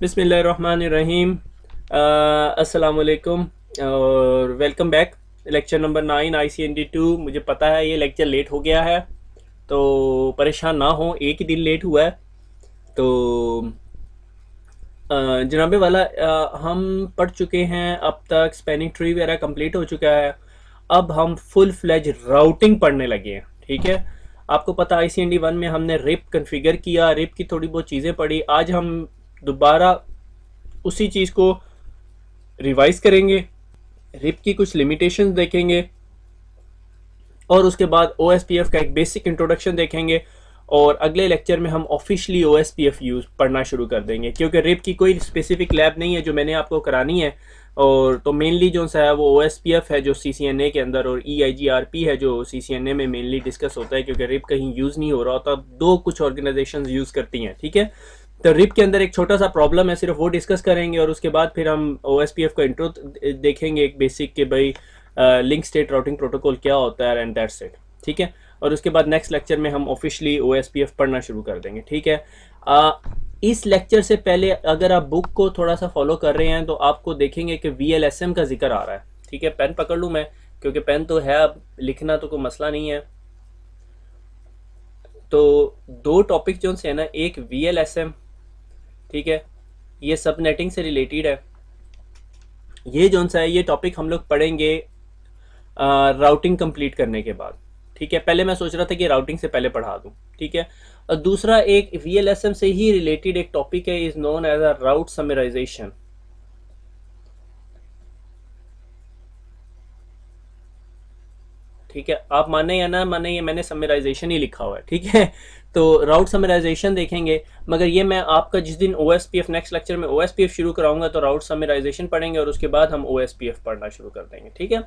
बिस्मिल्लाहिर्रहमानिर्रहीम। अस्सलाम वालेकुम और welcome back. Lecture number 9 ICND 2। मुझे पता है ये लेक्चर लेट हो गया है, तो परेशान ना हो, एक ही दिन लेट हुआ है। तो जनाबे वाला हम पढ़ चुके हैं अब तक, स्पेनिंग ट्री वगैरह कंप्लीट हो चुका है। अब हम फुल फ्लेज राउटिंग पढ़ने लगे हैं। ठीक है, आपको पता ICND 1 में हमने रिप कन्फिगर किया, रिप की थोड़ी बहुत चीज़ें पढ़ी। आज हम दोबारा उसी चीज़ को रिवाइज करेंगे, रिप की कुछ लिमिटेशंस देखेंगे और उसके बाद OSPF का एक बेसिक इंट्रोडक्शन देखेंगे। और अगले लेक्चर में हम ऑफिशियली OSPF यूज़ पढ़ना शुरू कर देंगे, क्योंकि रिप की कोई स्पेसिफिक लैब नहीं है जो मैंने आपको करानी है। और तो मेनली जो सा है वो OSPF है जो CCNA के अंदर, और EIGRP है जो CCNA में मेनली डिस्कस होता है, क्योंकि रिप कहीं यूज़ नहीं हो रहा होता, दो कुछ ऑर्गेनाइजेशन यूज़ करती हैं। ठीक है, तो रिप के अंदर एक छोटा सा प्रॉब्लम है, सिर्फ वो डिस्कस करेंगे और उसके बाद फिर हम OSPF का इंट्रो देखेंगे एक बेसिक के भाई लिंक स्टेट राउटिंग प्रोटोकॉल क्या होता है, एंड दैट्स इट। ठीक है, और उसके बाद नेक्स्ट लेक्चर में हम ऑफिशियली OSPF पढ़ना शुरू कर देंगे। ठीक है, इस लेक्चर से पहले अगर आप बुक को थोड़ा सा फॉलो कर रहे हैं तो आपको देखेंगे कि VLSM का जिक्र आ रहा है। ठीक है, पेन पकड़ लूँ मैं, क्योंकि पेन तो है, अब लिखना तो कोई मसला नहीं है। तो दो टॉपिक जो से है ना, एक VLSM, ठीक है, ये सबनेटिंग से रिलेटेड है। ये जो सा है ये टॉपिक हम लोग पढ़ेंगे राउटिंग कंप्लीट करने के बाद। ठीक है, पहले मैं सोच रहा था कि राउटिंग से पहले पढ़ा दूं। ठीक है, और दूसरा एक VLSM से ही रिलेटेड एक टॉपिक है, is known as a route summarisation. ठीक है, आप माने या ना माने, ये मैंने समराइजेशन ही लिखा हुआ है। ठीक है, तो राउट समराइजेशन देखेंगे, मगर ये मैं आपका जिस दिन OSPF नेक्स्ट लेक्चर में OSPF शुरू कराऊंगा तो राउट समराइजेशन पढ़ेंगे और उसके बाद हम OSPF पढ़ना शुरू कर देंगे। ठीक है,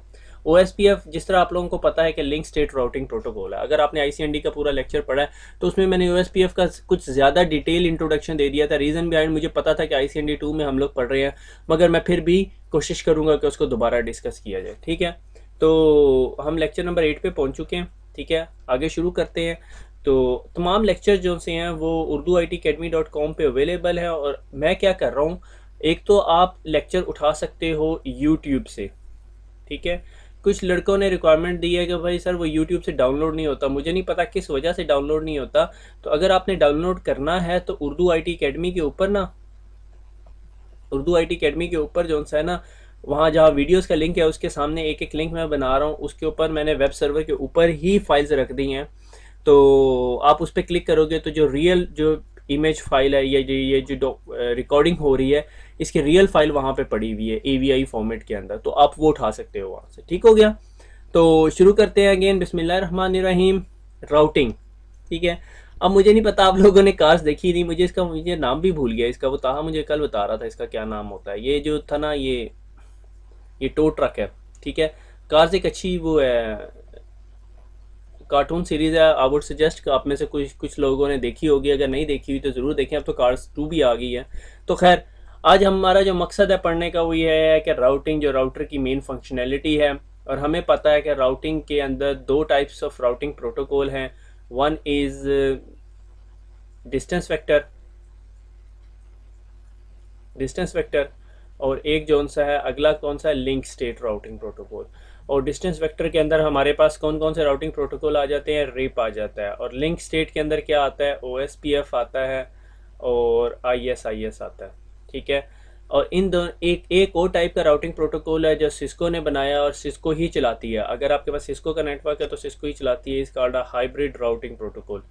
OSPF जिस तरह आप लोगों को पता है कि लिंक स्टेट राउटिंग प्रोटोकॉल है। अगर आपने ICND का पूरा लेक्चर पढ़ा है तो उसमें मैंने OSPF का कुछ ज़्यादा डिटेल इंट्रोडक्शन दे दिया था। रीज़न बिहाइंड मुझे पता था कि ICND 2 में हम लोग पढ़ रहे हैं, मगर मैं फिर भी कोशिश करूँगा कि उसको दोबारा डिस्कस किया जाए। ठीक है, तो हम लेक्चर नंबर 8 पे पहुंच चुके हैं। ठीक है, आगे शुरू करते हैं। तो तमाम लेक्चर जो से हैं वो urduitacademy.com पे अवेलेबल है। और मैं क्या कर रहा हूँ, एक तो आप लेक्चर उठा सकते हो यूट्यूब से। ठीक है, कुछ लड़कों ने रिक्वायरमेंट दी है कि भाई सर वो यूट्यूब से डाउनलोड नहीं होता, मुझे नहीं पता किस वजह से डाउनलोड नहीं होता। तो अगर आपने डाउनलोड करना है तो उर्दू IT अकेडमी के ऊपर ना, उर्दू IT अकेडमी के ऊपर जो है ना, वहाँ जहाँ वीडियोस का लिंक है उसके सामने एक एक लिंक मैं बना रहा हूँ, उसके ऊपर मैंने वेब सर्वर के ऊपर ही फाइल्स रख दी हैं। तो आप उस पर क्लिक करोगे तो जो रियल जो इमेज फाइल है, ये जो रिकॉर्डिंग हो रही है, इसकी रियल फाइल वहाँ पे पड़ी हुई है AVI फॉर्मेट के अंदर, तो आप वो उठा सकते हो वहाँ से। ठीक हो गया, तो शुरू करते हैं अगेन। बिस्मिल्लाहिर्रहमानिर्रहीम। राउटिंग। ठीक है, अब मुझे नहीं पता, आप लोगों ने कार्स देखी नहीं, मुझे नाम भी भूल गया इसका। वो ताहा मुझे कल बता रहा था इसका क्या नाम होता है। ये जो था ना, ये टो ट्रक है। ठीक है, कार्स एक अच्छी वो है, कार्टून सीरीज है। आई वुड सजेस्ट आप में से कुछ कुछ लोगों ने देखी होगी, अगर नहीं देखी हुई तो ज़रूर देखें। अब तो कार्स 2 भी आ गई है। तो खैर, आज हमारा जो मकसद है पढ़ने का वो ये है कि राउटिंग जो राउटर की मेन फंक्शनैलिटी है, और हमें पता है कि राउटिंग के अंदर दो टाइप्स ऑफ राउटिंग प्रोटोकॉल हैं। One is distance vector, distance vector, और एक जो सा है अगला कौन सा है, लिंक स्टेट राउटिंग प्रोटोकॉल। और डिस्टेंस वेक्टर के अंदर हमारे पास कौन कौन से राउटिंग प्रोटोकॉल आ जाते हैं, रिप आ जाता है। और लिंक स्टेट के अंदर क्या आता है, OSPF आता है और ISIS आता है। ठीक है, और इन दोनों एक और टाइप का राउटिंग प्रोटोकॉल है जो सिस्को ने बनाया और सिस्को ही चलाती है। अगर आपके पास सिस्को का नेटवर्क है तो सिस्को ही चलाती है। इसका कॉल्ड हाइब्रिड राउटिंग प्रोटोकॉल।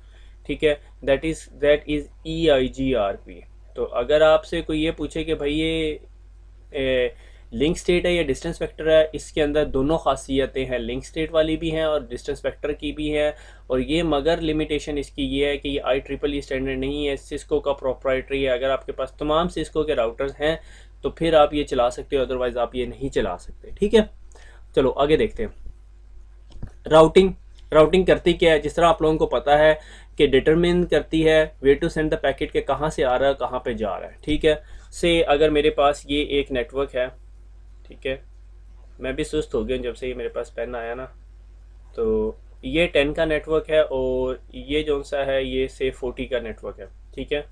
ठीक है, दैट इज़ EIGRP। तो अगर आपसे कोई ये पूछे कि भाई ये लिंक स्टेट है या डिस्टेंस वेक्टर है, इसके अंदर दोनों खासियतें हैं, लिंक स्टेट वाली भी हैं और डिस्टेंस वेक्टर की भी हैं। और ये मगर लिमिटेशन इसकी ये है कि ये IEEE स्टैंडर्ड नहीं है, सिस्को का प्रोप्राइटरी है। अगर आपके पास तमाम सिस्को के राउटर्स हैं तो फिर आप ये चला सकते हो, अदरवाइज़ आप ये नहीं चला सकते। ठीक है, चलो आगे देखते हैं। राउटिंग, राउटिंग करती क्या है, जिस तरह आप लोगों को पता है कि डिटरमिन करती है way to send the packet के कहाँ से आ रहा है कहाँ पे जा रहा है। ठीक है, से अगर मेरे पास ये एक नेटवर्क है, ठीक है, मैं भी सुस्त हो गया जब से ये मेरे पास पेन आया ना। तो ये 10 का नेटवर्क है और ये जो सा है ये से 40 का नेटवर्क है। ठीक है,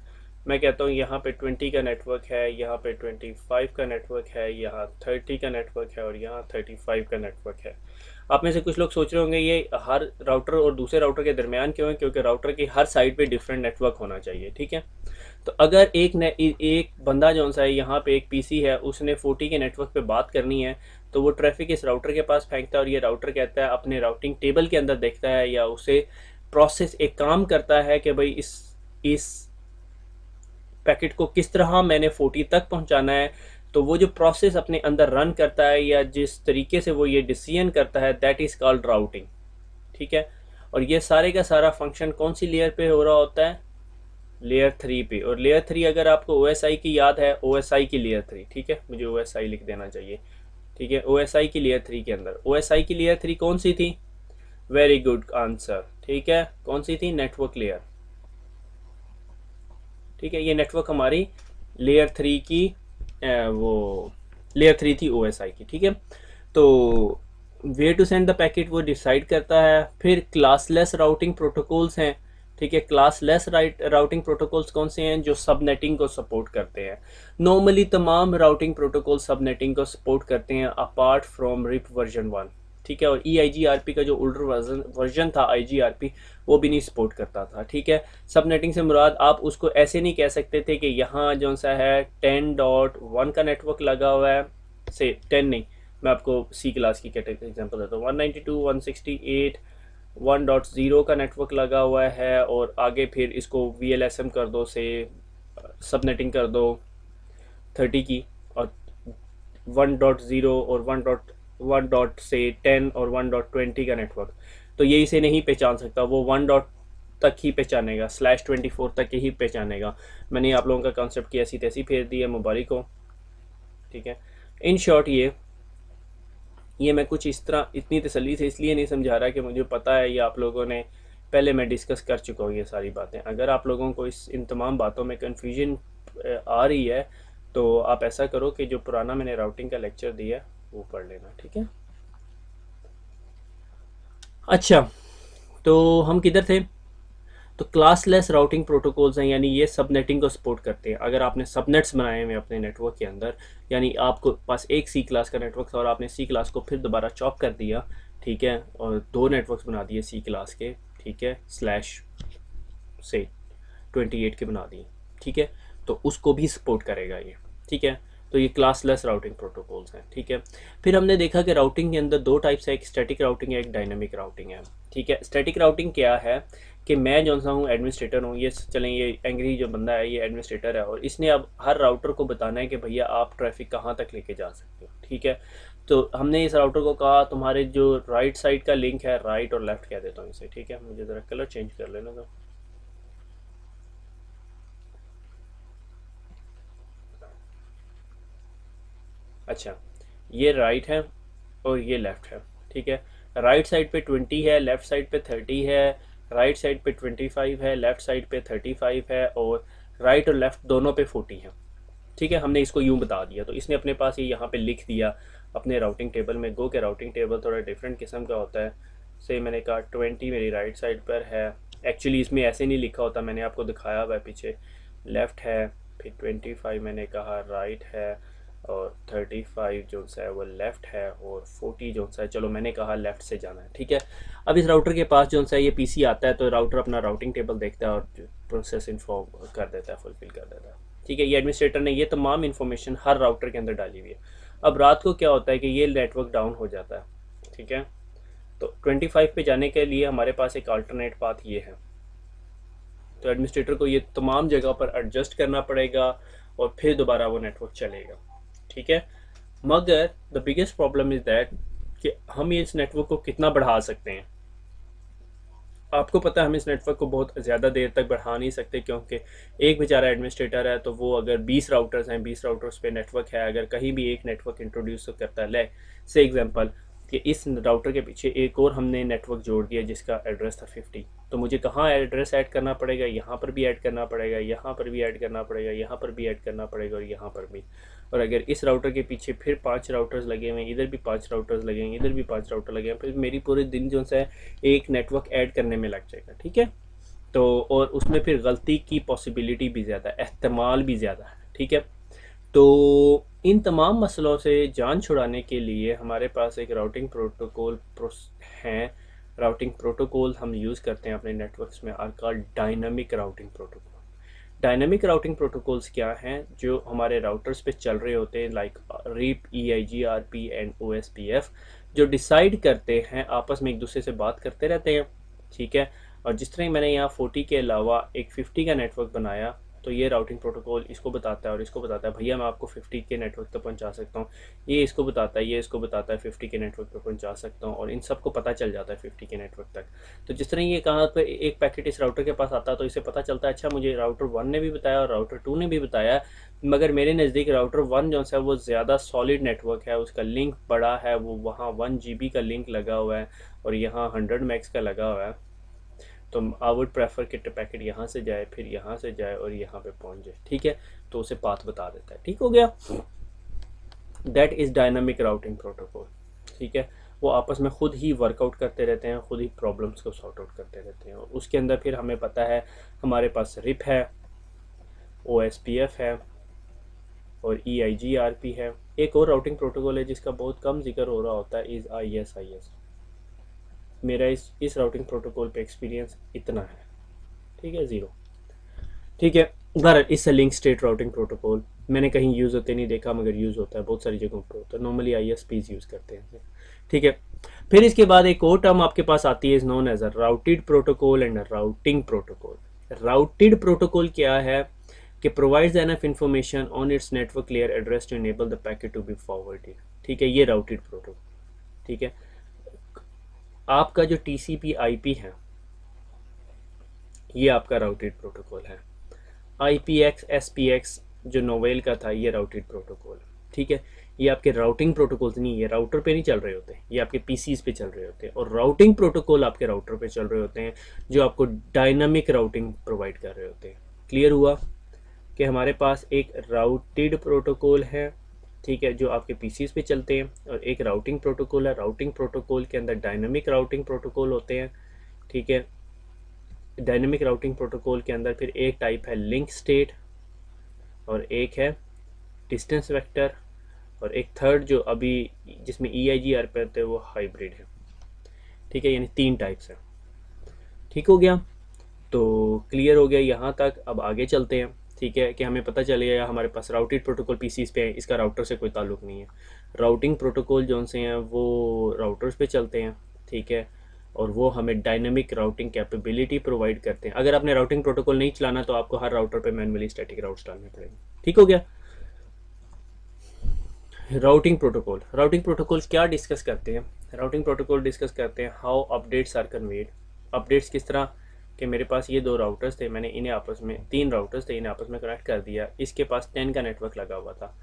मैं कहता हूँ यहाँ पे 20 का नेटवर्क है, यहाँ पे 25 का नेटवर्क है, यहाँ 30 का नेटवर्क है और यहाँ 35 का नेटवर्क है। आप में से कुछ लोग सोच रहे होंगे ये हर राउटर और दूसरे राउटर के दरमियान क्यों है, क्योंकि राउटर की हर साइड पे डिफरेंट नेटवर्क होना चाहिए, ठीक है। तो अगर एक बंदा जो सा है यहाँ पे एक पीसी है, उसने 40 के नेटवर्क पे बात करनी है, तो वो ट्रैफिक इस राउटर के पास फेंकता है और ये राउटर कहता है अपने राउटिंग टेबल के अंदर देखता है या उसे प्रोसेस एक काम करता है कि भाई इस पैकेट को किस तरह मैंने 40 तक पहुंचाना है। तो वो जो प्रोसेस अपने अंदर रन करता है या जिस तरीके से वो ये डिसीजन करता है, दैट इज़ कॉल्ड राउटिंग, ठीक है। और ये सारे का सारा फंक्शन कौन सी लेयर पे हो रहा होता है, लेयर 3 पे। और लेयर 3 अगर आपको OSI की याद है, OSI की लेयर 3, ठीक है, मुझे OSI लिख देना चाहिए, ठीक है। OSI की लेयर 3 के अंदर OSI की लेयर 3 कौन सी थी, वेरी गुड आंसर, ठीक है, कौन सी थी, नेटवर्क लेयर, ठीक है। ये नेटवर्क हमारी लेयर 3 की वो लेयर 3 थी OSI की, ठीक है। तो way to send the packet वो डिसाइड करता है। फिर क्लासलेस राउटिंग प्रोटोकॉल्स हैं, ठीक है। क्लासलेस राउटिंग प्रोटोकॉल्स कौन से हैं, जो सबनेटिंग को सपोर्ट करते हैं। नॉर्मली तमाम राउटिंग प्रोटोकॉल सबनेटिंग को सपोर्ट करते हैं अपार्ट फ्रॉम रिप वर्जन 1, ठीक है। और EIGRP का जो ओल्डर वर्जन था IGRP, वो भी नहीं सपोर्ट करता था, ठीक है। सबनेटिंग से मुराद आप उसको ऐसे नहीं कह सकते थे कि यहाँ जो सा है 10.1 का नेटवर्क लगा हुआ है, से 10 नहीं, मैं आपको सी क्लास की कैटेगरी एग्जांपल देता हूँ, 192.168 1.0 का नेटवर्क लगा हुआ है और आगे फिर इसको VLSM कर दो, से सबनेटिंग कर दो 30 की, और 1.0 और 1 से 10 और 1.20 का नेटवर्क, तो ये इसे नहीं पहचान सकता, वो 1 तक ही पहचानेगा, /24 तक ही पहचानेगा। मैंने आप लोगों का कॉन्सेप्ट की ऐसी तैसी फेर दी है, मुबारक हो, ठीक है। इन शॉर्ट ये मैं कुछ इस तरह इतनी तसल्ली से इसलिए नहीं समझा रहा कि मुझे पता है ये आप लोगों ने पहले मैं डिस्कस कर चुका हूँ ये सारी बातें। अगर आप लोगों को इन तमाम बातों में कन्फ्यूजन आ रही है तो आप ऐसा करो कि जो पुराना मैंने राउटिंग का लेक्चर दिया है वो पढ़ लेना, ठीक है। अच्छा, तो हम किधर थे, तो क्लासलेस राउटिंग प्रोटोकॉल्स हैं, यानी ये सबनेटिंग को सपोर्ट करते हैं। अगर आपने सबनेट्स बनाए हुए अपने नेटवर्क के अंदर, यानी आपको पास एक सी क्लास का नेटवर्क था और आपने सी क्लास को फिर दोबारा चॉप कर दिया, ठीक है, और 2 नेटवर्क्स बना दिए सी क्लास के, ठीक है, स्लैश से 28 के बना दिए, ठीक है, तो उसको भी सपोर्ट करेगा ये, ठीक है। तो ये क्लासलेस राउटिंग प्रोटोकॉल्स हैं, ठीक है। फिर हमने देखा कि राउटिंग के अंदर 2 टाइप्स है, एक स्टैटिक राउटिंग है, एक डायनेमिक राउटिंग है, ठीक है। स्टैटिक राउटिंग क्या है कि मैं जो सा हूँ एडमिनिस्ट्रेटर हूँ, ये चलें, ये एंग्री जो बंदा है ये एडमिनिस्ट्रेटर है और इसने अब हर राउटर को बताना है कि भैया आप ट्रैफिक कहाँ तक लेके जा सकते हो, ठीक है। तो हमने इस राउटर को कहा तुम्हारे जो राइट साइड का लिंक है, राइट और लेफ्ट कह देता हूँ इसे, ठीक है, मुझे ज़रा कलर चेंज कर लेना तो। अच्छा, ये राइट है और ये लेफ़्ट है, ठीक है। राइट साइड पे 20 है, लेफ़्ट साइड पे 30 है, राइट साइड पे 25 है, लेफ़्ट साइड पे 35 है और राइट और लेफ़्ट दोनों पे 40 है, ठीक है। हमने इसको यूँ बता दिया, तो इसने अपने पास ये यहाँ पे लिख दिया अपने राउटिंग टेबल में। गो के राउटिंग टेबल थोड़ा डिफरेंट किस्म का होता है। से मैंने कहा 20 मेरी राइट साइड पर है, एक्चुअली इसमें ऐसे नहीं लिखा होता, मैंने आपको दिखाया हुआ है पीछे, लेफ़्ट है, फिर 25 मैंने कहा राइट है और 35 जो सा है वो लेफ़्ट है और 40 जो सा है, चलो मैंने कहा लेफ़्ट से जाना है, ठीक है। अब इस राउटर के पास जो सा है ये पीसी आता है, तो राउटर अपना राउटिंग टेबल देखता है और प्रोसेस इन्फॉर्म कर देता है, फुलफिल कर देता है, ठीक है। ये एडमिनिस्ट्रेटर ने ये तमाम इन्फॉर्मेशन हर राउटर के अंदर डाली हुई है। अब रात को क्या होता है कि ये नेटवर्क डाउन हो जाता है, ठीक है। तो 25 पे जाने के लिए हमारे पास एक अल्टरनेट पाथ ये है, तो एडमिनिस्ट्रेटर को ये तमाम जगह पर एडजस्ट करना पड़ेगा और फिर दोबारा वो नेटवर्क चलेगा, ठीक है। मगर the biggest problem is that कि हम इस नेटवर्क को कितना बढ़ा सकते हैं। आपको पता है हम इस नेटवर्क को बहुत ज़्यादा देर तक बढ़ा नहीं सकते, क्योंकि एक बेचारा एडमिनिस्ट्रेटर है, तो वो अगर 20 राउटर्स हैं, 20 राउटर्स पे नेटवर्क है, अगर कहीं भी एक नेटवर्क इंट्रोड्यूस करता है, ले से एग्जांपल कि इस राउटर के पीछे एक और हमने नेटवर्क जोड़ दिया जिसका एड्रेस था 50, तो मुझे कहाँ एड्रेस ऐड करना पड़ेगा, यहाँ पर भी ऐड करना पड़ेगा, यहाँ पर भी ऐड करना पड़ेगा, यहाँ पर भी ऐड करना पड़ेगा और यहाँ पर भी। और अगर इस राउटर के पीछे फिर 5 राउटर्स लगे हुए हैं, इधर भी 5 राउटर्स लगे हैं, इधर भी 5 राउटर लगे हैं, फिर मेरी पूरे दिन जो है एक नेटवर्क ऐड करने में लग जाएगा, ठीक है। तो और उसमें फिर गलती की पॉसिबिलिटी भी ज़्यादा है, एहतमाल भी ज़्यादा है, ठीक है। तो इन तमाम मसलों से जान छुड़ाने के लिए हमारे पास एक राउटिंग प्रोटोकॉल हैं। राउटिंग प्रोटोकॉल हम यूज़ करते हैं अपने नेटवर्क्स में, are called dynamic routing protocol. Dynamic routing protocols क्या हैं? जो हमारे राउटर्स पे चल रहे होते हैं, like RIP, EIGRP and OSPF, जो डिसाइड करते हैं, आपस में एक दूसरे से बात करते रहते हैं, ठीक है। और जिस तरह मैंने यहाँ 40 के अलावा एक 50 का नेटवर्क बनाया, तो ये राउटिंग प्रोटोकॉल इसको बताता है और इसको बताता है भैया मैं आपको 50 के नेटवर्क तक पहुंचा सकता हूँ, ये इसको बताता है, ये इसको बताता है 50 के नेटवर्क तक पहुंचा सकता हूँ, और इन सबको पता चल जाता है 50 के नेटवर्क तक। तो जिस तरह ये कहा पर एक पैकेट इस राउटर के पास आता है तो इसे पता चलता है अच्छा मुझे राउटर 1 ने भी बताया और राउटर 2 ने भी बताया, मगर मेरे नज़दीक राउटर 1 जो है वो ज़्यादा सॉलिड नेटवर्क है, उसका लिंक बड़ा है, वो वहाँ 1 GB का लिंक लगा हुआ है और यहाँ 100 मैक्स का लगा हुआ है, तो आई वुड प्रेफर कि पैकेट यहाँ से जाए, फिर यहाँ से जाए और यहाँ पे पहुँच जाए, ठीक है। तो उसे पाथ बता देता है, ठीक हो गया। That is dynamic routing protocol, ठीक है। वो आपस में खुद ही वर्कआउट करते रहते हैं, खुद ही प्रॉब्लम्स को सॉर्ट आउट करते रहते हैं। और उसके अंदर फिर हमें पता है हमारे पास रिप है, OSPF है और EIGRP है। एक और राउटिंग प्रोटोकॉल है जिसका बहुत कम जिक्र हो रहा होता है, इज़ ISIS। मेरा इस राउटिंग प्रोटोकॉल पे एक्सपीरियंस इतना है, ठीक है, 0, ठीक है। बहरहाल इससे लिंक स्टेट राउटिंग प्रोटोकॉल मैंने कहीं यूज़ होते नहीं देखा, मगर यूज़ होता है, बहुत सारी जगहों पर होता है। नॉर्मली ISPs यूज़ करते हैं, ठीक है। फिर इसके बाद एक और टर्म आपके पास आती है, is known as a routed protocol and routing protocol. Routed protocol क्या है कि provides enough information on its network layer address to enable the packet to be forwarded, ठीक है, ये राउटेड प्रोटोकॉल, ठीक है। आपका जो TCP IP है ये आपका राउटेड प्रोटोकॉल है। IPX SPX जो नोवेल का था ये राउटेड प्रोटोकॉल, ठीक है। ये आपके राउटिंग प्रोटोकॉल्स नहीं, ये राउटर पे नहीं चल रहे होते, ये आपके PCs पे चल रहे होते हैं। और राउटिंग प्रोटोकॉल आपके राउटर पे चल रहे होते हैं जो आपको डायनामिक राउटिंग प्रोवाइड कर रहे होते हैं। क्लियर हुआ कि हमारे पास एक राउटेड प्रोटोकॉल है, ठीक है, जो आपके PCs पे चलते हैं, और एक राउटिंग प्रोटोकॉल है। राउटिंग प्रोटोकॉल के अंदर डायनामिक राउटिंग प्रोटोकॉल होते हैं, ठीक है। डायनामिक राउटिंग प्रोटोकॉल के अंदर फिर एक टाइप है लिंक स्टेट और एक है डिस्टेंस वेक्टर, और एक थर्ड जो अभी जिसमें EIGRP होते हैं वो हाइब्रिड है, ठीक है। यानी 3 टाइप्स हैं, ठीक हो गया। तो क्लियर हो गया यहाँ तक। अब आगे चलते हैं, ठीक है, कि हमें पता चल गया हमारे पास राउटेड प्रोटोकॉल PCs पे है, इसका राउटर से कोई ताल्लुक नहीं है। राउटिंग प्रोटोकॉल जो से हैं वो राउटर्स पे चलते हैं, ठीक है, और वो हमें डायनामिक राउटिंग कैपेबिलिटी प्रोवाइड करते हैं। अगर आपने राउटिंग प्रोटोकॉल नहीं चलाना तो आपको हर राउटर पे मैनुअली स्टैटिक राउट्स डालने पड़ेंगे, ठीक हो गया। राउटिंग प्रोटोकॉल, राउटिंग प्रोटोकॉल क्या डिस्कस करते हैं? राउटिंग प्रोटोकॉल डिस्कस करते हैं how updates are conveyed. Updates किस तरह कि मेरे पास ये 2 राउटर्स थे, मैंने इन्हें आपस में 3 राउटर्स थे, इन्हें आपस में कनेक्ट कर दिया। इसके पास 10 का नेटवर्क लगा हुआ था,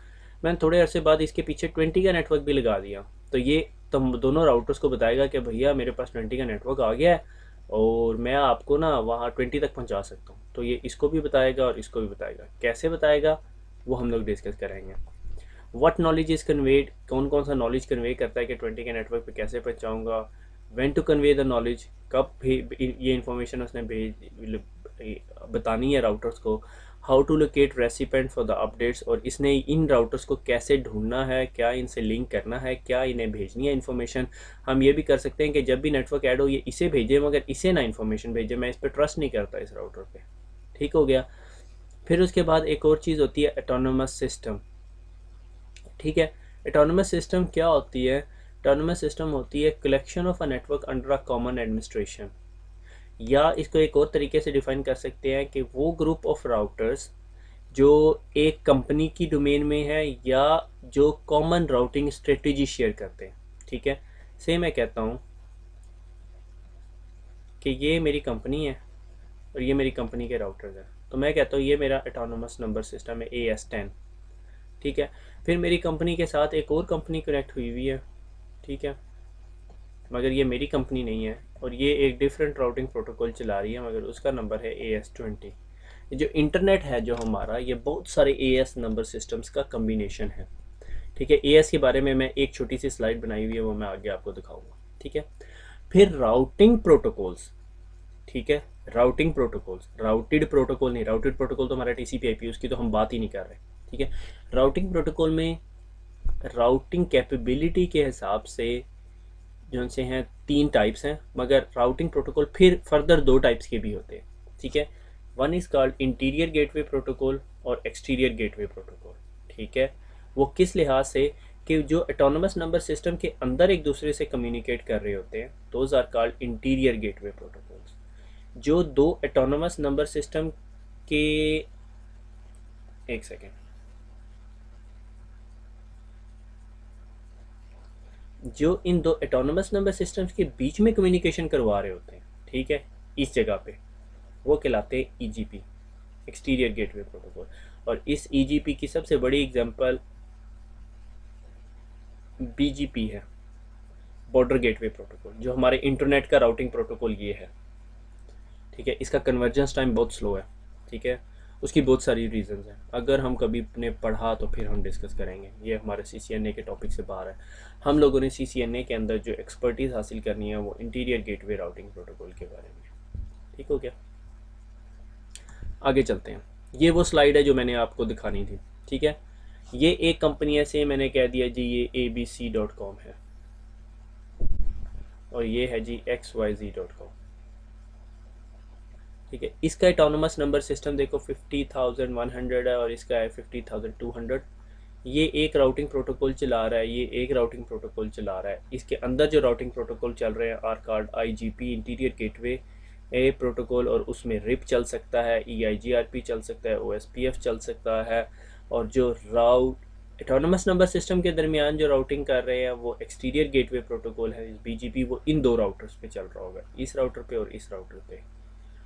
मैंने थोड़े अरसे बाद इसके पीछे 20 का नेटवर्क भी लगा दिया। तो ये दोनों राउटर्स को बताएगा कि भैया मेरे पास 20 का नेटवर्क आ गया है और मैं आपको ना वहाँ 20 तक पहुँचा सकता हूँ। तो ये इसको भी बताएगा और इसको भी बताएगा। कैसे बताएगा वो हम लोग डिस्कस करेंगे। व्हाट नॉलेज इज़ कन्वेड, कौन कौन सा नॉलेज कन्वे करता है कि 20 के नेटवर्क पे कैसे पहुँचाऊँगा। When to convey the knowledge, कब ये इन्फॉर्मेशन उसने बतानी है राउटर्स को। How to locate recipient for the updates, और इसने इन राउटर्स को कैसे ढूंढना है, क्या इनसे लिंक करना है, क्या इन्हें भेजनी है इन्फॉर्मेशन। हम ये भी कर सकते हैं कि जब भी नेटवर्क ऐड हो ये इसे भेजे मगर इसे ना इन्फॉर्मेशन भेजे, मैं इस पर ट्रस्ट नहीं करता इस राउटर पे, ठीक हो गया। फिर उसके बाद एक और चीज़ होती है ऑटोनोमस सिस्टम, ठीक है। ऑटोनोमस सिस्टम क्या होती है? ऑटोनोमस सिस्टम होती है collection of a network under a common administration, या इसको एक और तरीके से डिफाइन कर सकते हैं कि वो ग्रुप ऑफ राउटर्स जो एक कंपनी की डोमेन में है या जो कॉमन राउटिंग स्ट्रेटजी शेयर करते हैं, ठीक है। से मैं कहता हूँ कि ये मेरी कंपनी है और ये मेरी कंपनी के राउटर्स हैं, तो मैं कहता हूँ ये मेरा ऑटोनोमस नंबर सिस्टम है AS10, ठीक है। फिर मेरी कंपनी के साथ एक और कंपनी कनेक्ट हुई हुई है, ठीक है, मगर ये मेरी कंपनी नहीं है और ये एक डिफरेंट राउटिंग प्रोटोकॉल चला रही है, मगर उसका नंबर है AS20। जो इंटरनेट है जो हमारा, ये बहुत सारे AS नंबर सिस्टम्स का कम्बिनेशन है, ठीक है। AS के बारे में मैं एक छोटी सी स्लाइड बनाई हुई है, वो मैं आगे आपको दिखाऊंगा, ठीक है। फिर राउटिंग प्रोटोकॉल्स, ठीक है। राउटिंग प्रोटोकॉल्स, राउटेड प्रोटोकॉल नहीं, राउटेड प्रोटोकॉल तो हमारा टीसीपी आईपी, उसकी तो हम बात ही नहीं कर रहे, ठीक है। राउटिंग प्रोटोकॉल में राउटिंग कैपेबिलिटी के हिसाब से जो से हैं 3 टाइप्स हैं, मगर राउटिंग प्रोटोकॉल फिर फर्दर 2 टाइप्स के भी होते हैं, ठीक है। One is called interior gateway protocol और एक्सटीरियर गेटवे प्रोटोकॉल, ठीक है। वो किस लिहाज से कि जो ऑटोनमस नंबर सिस्टम के अंदर एक दूसरे से कम्युनिकेट कर रहे होते हैं, those are called interior gateway protocols. जो दो ऑटोनमस नंबर सिस्टम के, एक सेकेंड, जो इन दो ऑटोनमस नंबर सिस्टम्स के बीच में कम्युनिकेशन करवा रहे होते हैं, ठीक है, इस जगह पे, वो कहलाते हैं ईजीपी, एक्सटीरियर गेटवे प्रोटोकॉल। और इस ईजीपी की सबसे बड़ी एग्जांपल बीजीपी है, बॉर्डर गेटवे प्रोटोकॉल, जो हमारे इंटरनेट का राउटिंग प्रोटोकॉल ये है, ठीक है। इसका कन्वर्जेंस टाइम बहुत स्लो है, ठीक है। उसकी बहुत सारी रीजंस हैं, अगर हम कभी ने पढ़ा तो फिर हम डिस्कस करेंगे, ये हमारे सीसीएनए के टॉपिक से बाहर है। हम लोगों ने सीसीएनए के अंदर जो एक्सपर्टीज़ हासिल करनी है वो इंटीरियर गेटवे राउटिंग प्रोटोकॉल के बारे में, ठीक हो गया। आगे चलते हैं, ये वो स्लाइड है जो मैंने आपको दिखानी थी, ठीक है। ये एक कंपनी है, से मैंने कह दिया जी ये abc.com है, और ये है जी xyz.com, ठीक है। इसका ऑटोनमस नंबर सिस्टम देखो 50,100 है और इसका है 50,200। ये एक राउटिंग प्रोटोकॉल चला रहा है, ये एक राउटिंग प्रोटोकॉल चला रहा है। इसके अंदर जो राउटिंग प्रोटोकॉल चल रहे हैं are called IGP interior gateway a protocol, और उसमें रिप चल सकता है, EIGRP चल सकता है, OSPF चल सकता है। और जो राउट ऑटोनमस नंबर सिस्टम के दरमियान जो राउटिंग कर रहे हैं वो एक्सटीरियर गेटवे प्रोटोकॉल है, BGP, वो इन 2 राउटर्स पे चल रहा होगा, इस राउटर पे और इस राउटर पे।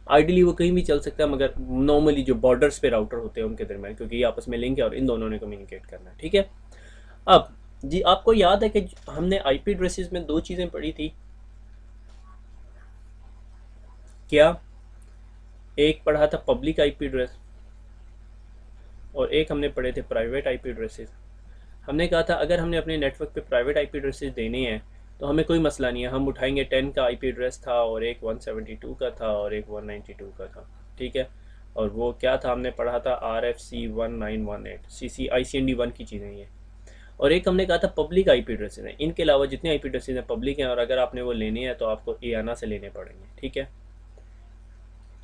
आइडियली वो कहीं भी चल सकता है, मगर नॉर्मली जो बॉर्डर्स पे राउटर होते हैं उनके दरमियान, क्योंकि ये आपस में लिंक है और इन दोनों ने कम्युनिकेट करना है, ठीक है। अब जी आपको याद है कि हमने IP एड्रेसेस में 2 चीज़ें पढ़ी थी क्या? एक पढ़ा था पब्लिक IP एड्रेस और एक हमने पढ़े थे प्राइवेट IP एड्रेसेस। हमने कहा था अगर हमने अपने नेटवर्क पे प्राइवेट IP एड्रेसेस देने हैं तो हमें कोई मसला नहीं है, हम उठाएंगे 10 का IP एड्रेस था और एक 172 का था और एक 192 का था, ठीक है। और वो क्या था, हमने पढ़ा था RFC 1918 CC ICND 1 की चीज़ें ये। और एक हमने कहा था पब्लिक IP एड्रेसेस हैं, इनके अलावा जितने IP एड्रेसेस हैं पब्लिक हैं, और अगर आपने वो लेने हैं तो आपको IANA से लेने पड़ेंगे, ठीक है।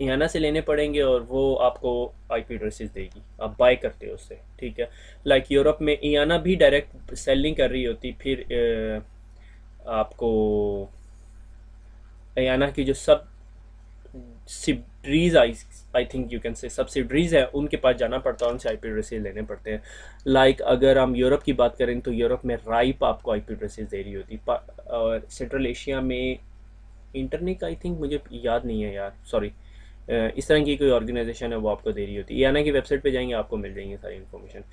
IANA से लेने पड़ेंगे और वो आपको IP एड्रेसेस देगी, आप बाय करते हो उससे, ठीक है। लाइक यूरोप में IANA भी डायरेक्ट सेलिंग कर रही होती, फिर आपको IANA की जो सब subsidiaries I think you can say subsidiaries है, उनके पास जाना पड़ता है, उनसे IP एड्रेसेस लेने पड़ते हैं। लाइक अगर हम यूरोप की बात करें तो यूरोप में राइप आपको IP एड्रेसेस दे रही होती, और सेंट्रल एशिया में इंटरनेट आई थिंक, मुझे याद नहीं है यार, सॉरी, इस तरह की कोई ऑर्गेनाइजेशन है वो आपको दे रही होती है। IANA की वेबसाइट पे जाएंगे आपको मिल जाएंगी सारी इन्फॉर्मेशन।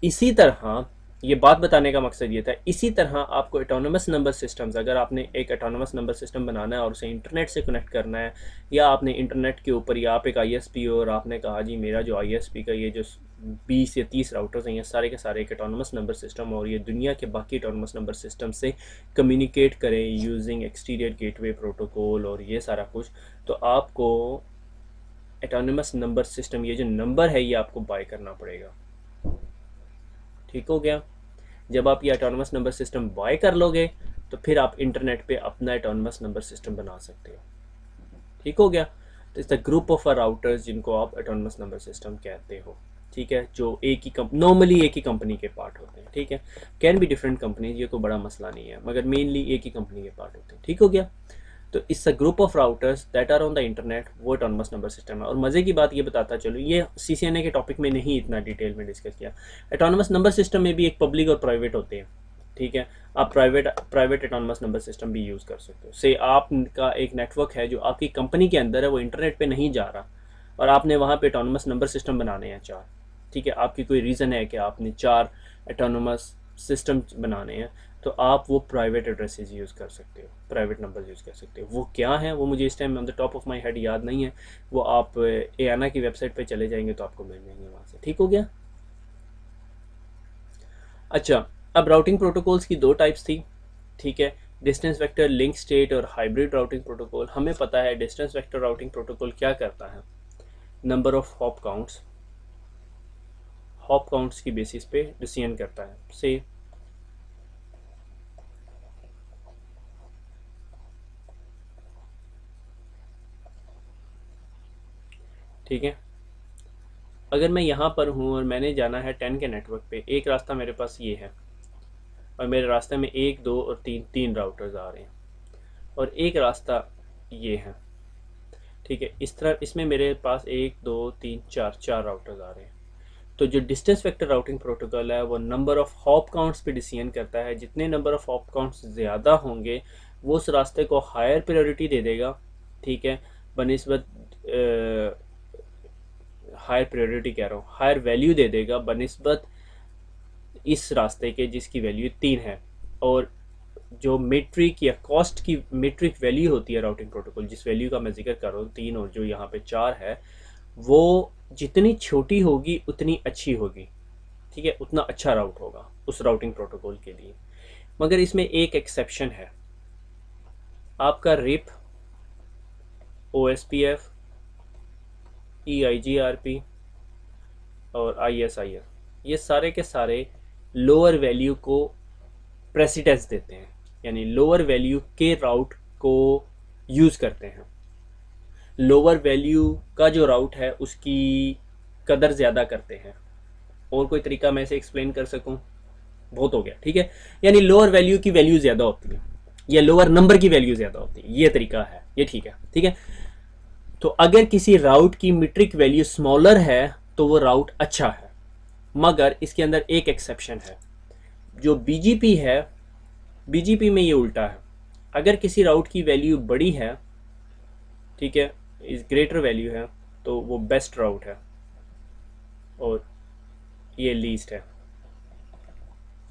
इसी तरह ये बात बताने का मकसद ये था, इसी तरह आपको ऑटोनमस नंबर सिस्टम्स, अगर आपने एक ऑटोनमस नंबर सिस्टम बनाना है और उसे इंटरनेट से कनेक्ट करना है, या आपने इंटरनेट के ऊपर, या आप एक ISP हो और आपने कहा जी मेरा जो ISP का ये जो 20 या 30 राउटर्स हैं ये सारे के सारे एक ऑटोनमस नंबर सिस्टम और ये दुनिया के बाकी ऑटोनमस नंबर सिस्टम से कम्युनिकेट करें यूजिंग एक्सटीरियर गेटवे प्रोटोकॉल और ये सारा कुछ, तो आपको ऑटोनमस नंबर सिस्टम, ये जो नंबर है ये आपको बाय करना पड़ेगा, ठीक हो गया। जब आप ये ऑटोनमस नंबर सिस्टम बाय कर लोगे तो फिर आप इंटरनेट पे अपना ऑटोनमस नंबर सिस्टम बना सकते हो, ठीक हो गया। तो इस द ग्रुप ऑफ राउटर्स जिनको आप ऑटोनमस नंबर सिस्टम कहते हो, ठीक है, जो एक ही नॉर्मली एक ही कंपनी के पार्ट होते हैं, ठीक है। कैन बी डिफरेंट कंपनीज, ये कोई बड़ा मसला नहीं है, मगर मेनली एक ही कंपनी के पार्ट होते हैं, ठीक हो गया। तो it's a group of routers that are on the internet, वो ऑटोनमस नंबर सिस्टम है। और मज़े की बात ये बताता चलो, ये CCNA के टॉपिक में नहीं इतना डिटेल में डिस्कस किया, ऑटोनमस नंबर सिस्टम में भी एक पब्लिक और प्राइवेट होते हैं, ठीक है। आप प्राइवेट ऑटोनमस नंबर सिस्टम भी यूज़ कर सकते हो। से आपका एक नेटवर्क है जो आपकी कंपनी के अंदर है, वो इंटरनेट पे नहीं जा रहा और आपने वहाँ पे ऑटोनमस नंबर सिस्टम बनाने हैं 4, ठीक है। आपकी कोई रीज़न है कि आपने 4 ऑटोनमस सिस्टम बनाने हैं, तो आप वो प्राइवेट एड्रेसेस यूज़ कर सकते हो, प्राइवेट नंबर यूज़ कर सकते हो। वो क्या है वो मुझे इस time on the top of my head याद नहीं है, वो आप IANA की वेबसाइट पे चले जाएंगे तो आपको मिल जाएंगे वहाँ से, ठीक हो गया। अच्छा, अब राउटिंग प्रोटोकॉल्स की 2 टाइप्स थी, ठीक है। डिस्टेंस वेक्टर, लिंक स्टेट और हाइब्रिड राउटिंग प्रोटोकॉल। हमें पता है डिस्टेंस वेक्टर राउटिंग प्रोटोकॉल क्या करता है, नंबर ऑफ हॉप काउंट्स की बेसिस पे डिसीजन करता है। से ठीक है, अगर मैं यहाँ पर हूँ और मैंने जाना है 10 के नेटवर्क पे, एक रास्ता मेरे पास ये है और मेरे रास्ते में 1, 2 और 3 राउटर्स आ रहे हैं और एक रास्ता ये है। ठीक है, इस तरह इसमें मेरे पास 1, 2, 3, 4 राउटर्स आ रहे हैं। तो जो डिस्टेंस वेक्टर राउटिंग प्रोटोकॉल है वो नंबर ऑफ हॉप काउंट्स पे डिसीजन करता है। जितने नंबर ऑफ हॉप काउंट्स ज़्यादा होंगे वो उस रास्ते को हायर प्रायोरिटी दे देगा। ठीक है, बनिस्बत हायर प्रायोरिटी कह रहा हूँ, हायर वैल्यू दे देगा बनिस्बत इस रास्ते के जिसकी वैल्यू 3 है। और जो मीट्रिक या कॉस्ट की मीट्रिक वैल्यू होती है राउटिंग प्रोटोकॉल, जिस वैल्यू का मैं जिक्र कर रहा हूँ 3 और जो यहाँ पे 4 है, वो जितनी छोटी होगी उतनी अच्छी होगी। ठीक है, उतना अच्छा राउट होगा उस राउटिंग प्रोटोकॉल के लिए। मगर इसमें एक एक्सेप्शन है, आपका रिप, OSPF, EIGRP और ISIR, ये सारे के सारे लोअर वैल्यू को प्रेसिडेंस देते हैं, यानी लोअर वैल्यू के राउट को यूज़ करते हैं। लोअर वैल्यू का जो राउट है उसकी कदर ज़्यादा करते हैं। और कोई तरीका मैं इसे एक्सप्लेन कर सकूं? बहुत हो गया। ठीक है, यानी लोअर वैल्यू की वैल्यू ज़्यादा होती है या लोअर नंबर की वैल्यू ज़्यादा होती है, ये तरीका है, ये ठीक है। ठीक है, तो अगर किसी राउट की मीट्रिक वैल्यू स्मॉलर है तो वो राउट अच्छा है। मगर इसके अंदर एक एक्सेप्शन है, जो BGP है, BGP में ये उल्टा है। अगर किसी राउट की वैल्यू बड़ी है, ठीक है, इस ग्रेटर वैल्यू है, तो वो बेस्ट राउट है और ये लीस्ट है।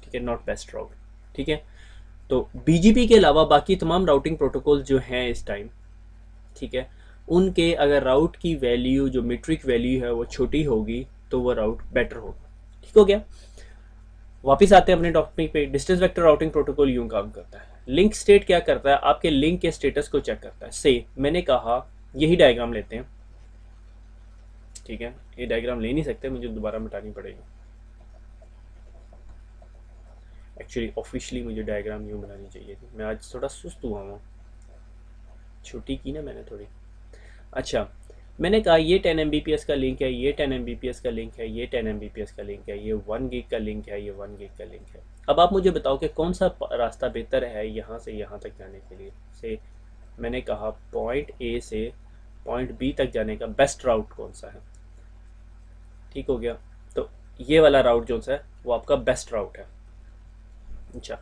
ठीक है, नॉट बेस्ट राउट। ठीक है, तो BGP के अलावा बाकी तमाम राउटिंग प्रोटोकॉल जो हैं इस टाइम, ठीक है, उनके अगर राउट की वैल्यू जो मीट्रिक वैल्यू है वो छोटी होगी तो वो राउट बेटर होगा। ठीक हो गया, वापस आते हैं अपने टॉपिक पे। डिस्टेंस वेक्टर राउटिंग प्रोटोकॉल यूं काम करता है। लिंक स्टेट क्या करता है, आपके लिंक के स्टेटस को चेक करता है। से मैंने कहा यही डायग्राम लेते हैं। ठीक है, ये डायग्राम ले नहीं सकते, मुझे दोबारा मिटानी पड़ेगी। एक्चुअली ऑफिशियली मुझे डायग्राम यूं बनानी चाहिए थी, मैं आज थोड़ा सुस्त हुआ हूँ, छुट्टी की ना मैंने थोड़ी। अच्छा, मैंने कहा ये 10 Mbps का लिंक है, ये 10 Mbps का लिंक है, ये 10 Mbps का लिंक है, ये 1 गीग का लिंक है, ये 1 गीग का लिंक है। अब आप मुझे बताओ कि कौन सा रास्ता बेहतर है यहाँ से यहाँ तक जाने के लिए। से मैंने कहा पॉइंट A से पॉइंट B तक जाने का बेस्ट राउट कौन सा है। ठीक हो गया, तो ये वाला राउट जो सा है वो आपका बेस्ट राउट है। अच्छा,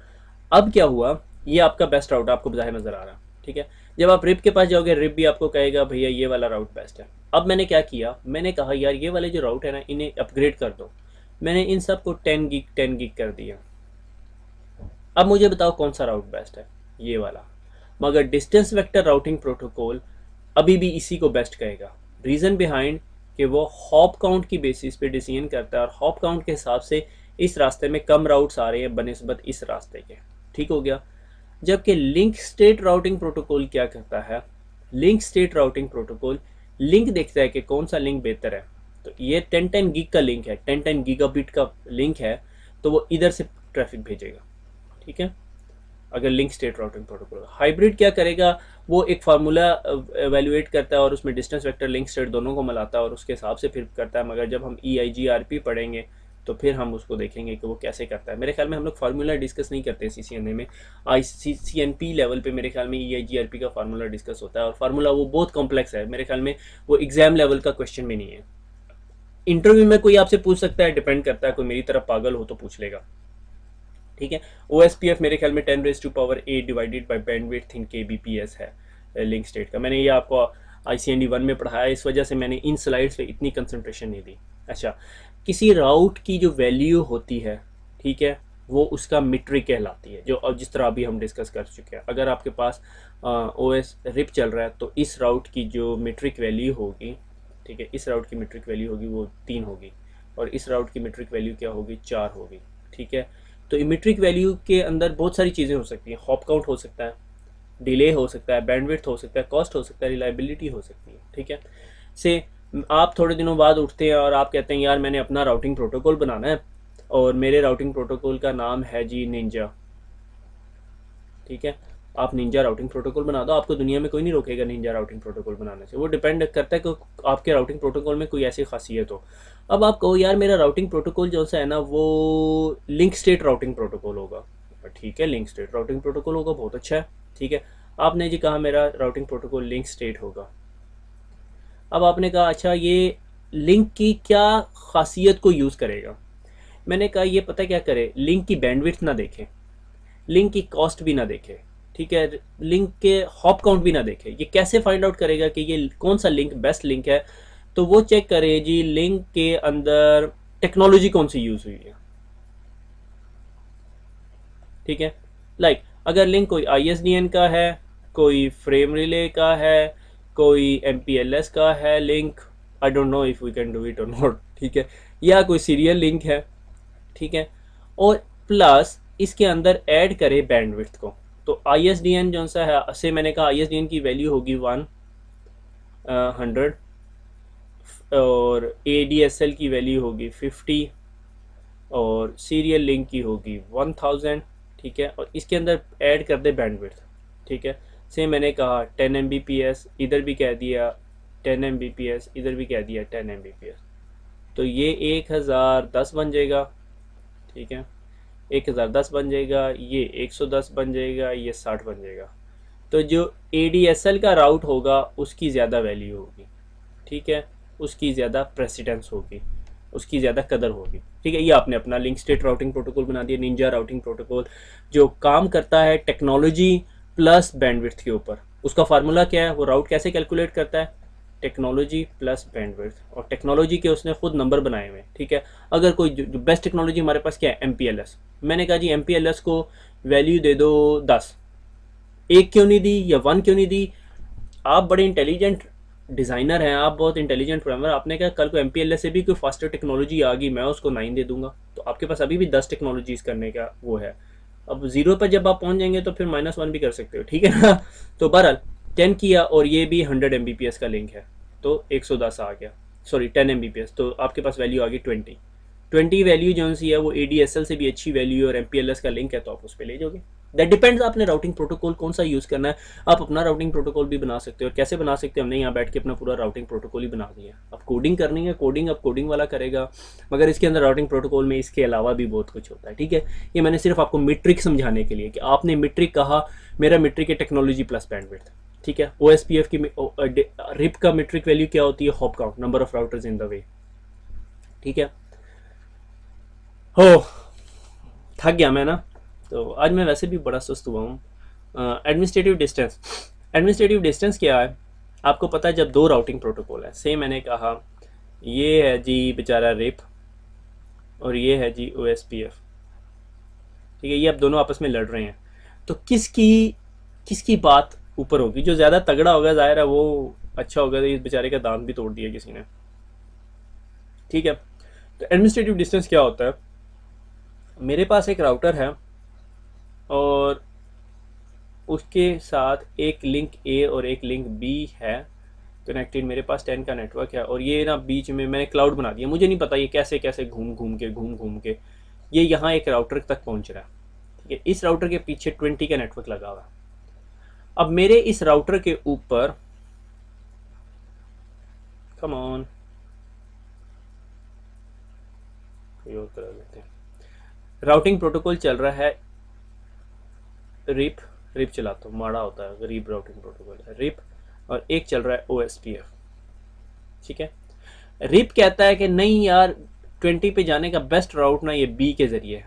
अब क्या हुआ, ये आपका बेस्ट राउट आपको बाहर नज़र आ रहा है। ठीक है, जब आप रिप के पास जाओगे रिप भी आपको कहेगा भैया ये वाला राउट बेस्ट है। अब मैंने क्या किया, मैंने कहा यार ये वाले जो राउट है ना इन्हें अपग्रेड कर दो। मैंने इन सब को 10 गीग कर दिया। अब मुझे बताओ कौन सा राउट बेस्ट है, ये वाला। मगर डिस्टेंस वेक्टर राउटिंग प्रोटोकॉल अभी भी इसी को बेस्ट कहेगा। रीज़न बिहाइंड कि वो हॉप काउंट की बेसिस पे डिसीजन करता है और हॉप काउंट के हिसाब से इस रास्ते में कम राउट्स आ रहे हैं बनिस्बत इस रास्ते के। ठीक हो गया, जबकि लिंक स्टेट राउटिंग प्रोटोकॉल क्या करता है, link state routing protocol link देखता है कि कौन सा लिंक बेहतर है। तो ये 10 गीग का लिंक है, 10 गीगाबिट का लिंक है, तो वो इधर से ट्रैफिक भेजेगा। ठीक है, अगर link state routing protocol. Hybrid क्या करेगा, वो एक फार्मूला एवेल्युएट करता है और उसमें डिस्टेंस वेक्टर लिंक स्टेट दोनों को मिलाता है और उसके हिसाब से फिर करता है। मगर जब हम EIGRP पढ़ेंगे तो फिर हम उसको देखेंगे कि वो कैसे करता है। मेरे ख्याल में हम लोग फार्मूला डिस्कस नहीं करते CCNA में, ICCNP लेवल पे मेरे ख्याल में EIGRP का फार्मूला डिस्कस होता है और फार्मूला वो बहुत कॉम्प्लेक्स है, मेरे ख्याल में वो एग्जाम लेवल का क्वेश्चन भी नहीं है। इंटरव्यू में कोई आपसे पूछ सकता है, डिपेंड करता है, कोई मेरी तरफ पागल हो तो पूछ लेगा। ठीक है, OSPF मेरे ख्याल में 10⁸ divided by bandwidth in kbps है लिंक स्टेट का। मैंने ये आपको ICND 1 में पढ़ाया, इस वजह से मैंने इन स्लाइड्स पे इतनी कंसंट्रेशन नहीं दी। अच्छा, किसी राउट की जो वैल्यू होती है, ठीक है, वो उसका मीट्रिक कहलाती है, जो जिस तरह अभी हम डिस्कस कर चुके हैं। अगर आपके पास OS रिप चल रहा है तो इस राउट की जो मीट्रिक वैल्यू होगी, ठीक है, इस राउट की मीट्रिक वैल्यू होगी वो 3 होगी और इस राउट की मीट्रिक वैल्यू क्या होगी, 4 होगी। ठीक है, तो मीट्रिक वैल्यू के अंदर बहुत सारी चीज़ें हो सकती हैं, हॉप काउंट हो सकता है, डिले हो सकता है, बैंडविड्थ हो सकता है, कॉस्ट हो सकता है, रिलायबिलिटी हो सकती है, ठीक है। से आप थोड़े दिनों बाद उठते हैं और आप कहते हैं यार मैंने अपना राउटिंग प्रोटोकॉल बनाना है और मेरे राउटिंग प्रोटोकॉल का नाम है जी निंजा, ठीक है। आप निंजा राउटिंग प्रोटोकॉल बना दो, आपको दुनिया में कोई नहीं रोकेगा निंजा राउटिंग प्रोटोकॉल बनाने से। वो डिपेंड करता है कि आपके राउटिंग प्रोटोकॉल में कोई ऐसी खासियत हो। अब आप कहो यार मेरा राउटिंग प्रोटोकॉल जो सा है ना वो लिंक स्टेट राउटिंग प्रोटोकॉल होगा, ठीक है, लिंक स्टेट राउटिंग प्रोटोकॉल होगा, बहुत अच्छा है, ठीक है। आपने जी कहा मेरा राउटिंग प्रोटोकॉल लिंक स्टेट होगा। अब आपने कहा अच्छा ये लिंक की क्या खासियत को यूज़ करेगा। मैंने कहा ये पता क्या करे, लिंक की बैंडविड्थ ना देखे, लिंक की कॉस्ट भी ना देखे, ठीक है, लिंक के हॉप काउंट भी ना देखे। ये कैसे फाइंड आउट करेगा कि ये कौन सा लिंक बेस्ट लिंक है, तो वो चेक करे जी लिंक के अंदर टेक्नोलॉजी कौन सी यूज़ हुई है, ठीक है। लाइक अगर लिंक कोई ISDN का है, कोई फ्रेम रिले का है, कोई MPLS का है link, I don't know if we can do it और नॉट, ठीक है, या कोई सीरियल लिंक है, ठीक है, और प्लस इसके अंदर ऐड करे बैंडविड्थ को। तो ISDN जो सा है से मैंने कहा ISDN की वैल्यू होगी 100 और ADSL की वैल्यू होगी 50 और सीरियल लिंक की होगी 1000, ठीक है, और इसके अंदर ऐड कर दे बैंडविड्थ, ठीक है। से मैंने कहा 10 Mbps, इधर भी कह दिया 10 Mbps, इधर भी कह दिया 10 Mbps, तो ये 1010 बन जाएगा, ठीक है, 1010 बन जाएगा, ये 110 बन जाएगा, ये 60 बन जाएगा। तो जो ADSL का राउट होगा उसकी ज़्यादा वैल्यू होगी, ठीक है, उसकी ज़्यादा प्रेसिडेंस होगी, उसकी ज़्यादा कदर होगी, ठीक है। ये आपने अपना लिंक स्टेट राउटिंग प्रोटोकॉल बना दिया, निंजा राउटिंग प्रोटोकॉल, जो काम करता है टेक्नोलॉजी प्लस बैंडविड्थ के ऊपर। उसका फार्मूला क्या है, वो राउट कैसे कैलकुलेट करता है, टेक्नोलॉजी प्लस बैंडविड्थ, और टेक्नोलॉजी के उसने खुद नंबर बनाए हुए हैं, ठीक है। अगर कोई जो बेस्ट टेक्नोलॉजी हमारे पास क्या है, MPLS, मैंने कहा जी MPLS को वैल्यू दे दो 10, एक क्यों नहीं दी या 1 क्यों नहीं दी। आप बड़े इंटेलिजेंट डिज़ाइनर हैं, आप बहुत इंटेलिजेंट प्रोग्रामर, आपने कहा कल को MPLS से भी कोई फास्टर टेक्नोलॉजी आ गई मैं उसको 9 दे दूंगा, तो आपके पास अभी भी 10 टेक्नोलॉजीज़ करने का वो है। अब 0 पर जब आप पहुंच जाएंगे तो फिर -1 भी कर सकते हो, ठीक है ना। तो बहरहाल 10 किया और ये भी 100 Mbps का लिंक है, तो 110 आ गया, सॉरी 10 Mbps, तो आपके पास वैल्यू आ गई 20 वैल्यू जो सी है वो ADSL से भी अच्छी वैल्यू और MPLS का लिंक है, तो आप उस पर ले जाओगे। दैट डिपेंड्स आपने राउटिंग प्रोटोकॉल कौन सा यूज़ करना है। आप अपना राउटिंग प्रोटोकॉल भी बना सकते हो, और कैसे बना सकते हो, हमने यहाँ बैठ के अपना पूरा राउटिंग प्रोटोकॉल ही बना दिया। अब कोडिंग करनी है, कोडिंग अब कोडिंग वाला करेगा, मगर इसके अंदर राउटिंग प्रोटोकॉल में इसके अलावा भी बहुत कुछ होता है, ठीक है। ये मैंने सिर्फ आपको मीट्रिक समझाने के लिए कि आपने मीट्रिक कहा, मेरा मीट्रिक है टेक्नोलॉजी प्लस बैंडविड्थ, ठीक है। OSPF की रिप का मीट्रिक वैल्यू क्या होती है, hop count, number of routers in the way, ठीक है। हो थक गया मैं ना, तो आज मैं वैसे भी बड़ा सुस्त हुआ हूँ। एडमिनिस्ट्रेटिव डिस्टेंस, एडमिनिस्ट्रेटिव डिस्टेंस क्या है, आपको पता है जब दो राउटिंग प्रोटोकॉल है, सेम मैंने कहा ये है जी बेचारा रिप और ये है जी OSPF, ठीक है, ये अब दोनों आपस में लड़ रहे हैं, तो किसकी बात ऊपर होगी, जो ज़्यादा तगड़ा होगा जाहिर है वो अच्छा होगा, तो इस बेचारे का दांत भी तोड़ दिया किसी ने, ठीक है। तो एडमिनिस्ट्रेटिव डिस्टेंस क्या होता है, मेरे पास एक राउटर है और उसके साथ एक लिंक A और एक लिंक B है कनेक्टेड, मेरे पास 10 का नेटवर्क है, और ये ना बीच में मैंने क्लाउड बना दिया, मुझे नहीं पता ये कैसे कैसे घूम घूम के ये यहाँ एक राउटर तक पहुँच रहा है, ठीक है। इस राउटर के पीछे 20 का नेटवर्क लगा हुआ है। अब मेरे इस राउटर के ऊपर, कम ऑन कोई और करा लेते हैं, राउटिंग प्रोटोकॉल चल रहा है रिप चलाता हूँ, माड़ा होता है, रिप राउटिंग प्रोटोकॉल है रिप, और एक चल रहा है OSPF, ठीक है। रिप कहता है कि नहीं यार 20 पे जाने का बेस्ट राउट ना ये B के जरिए है,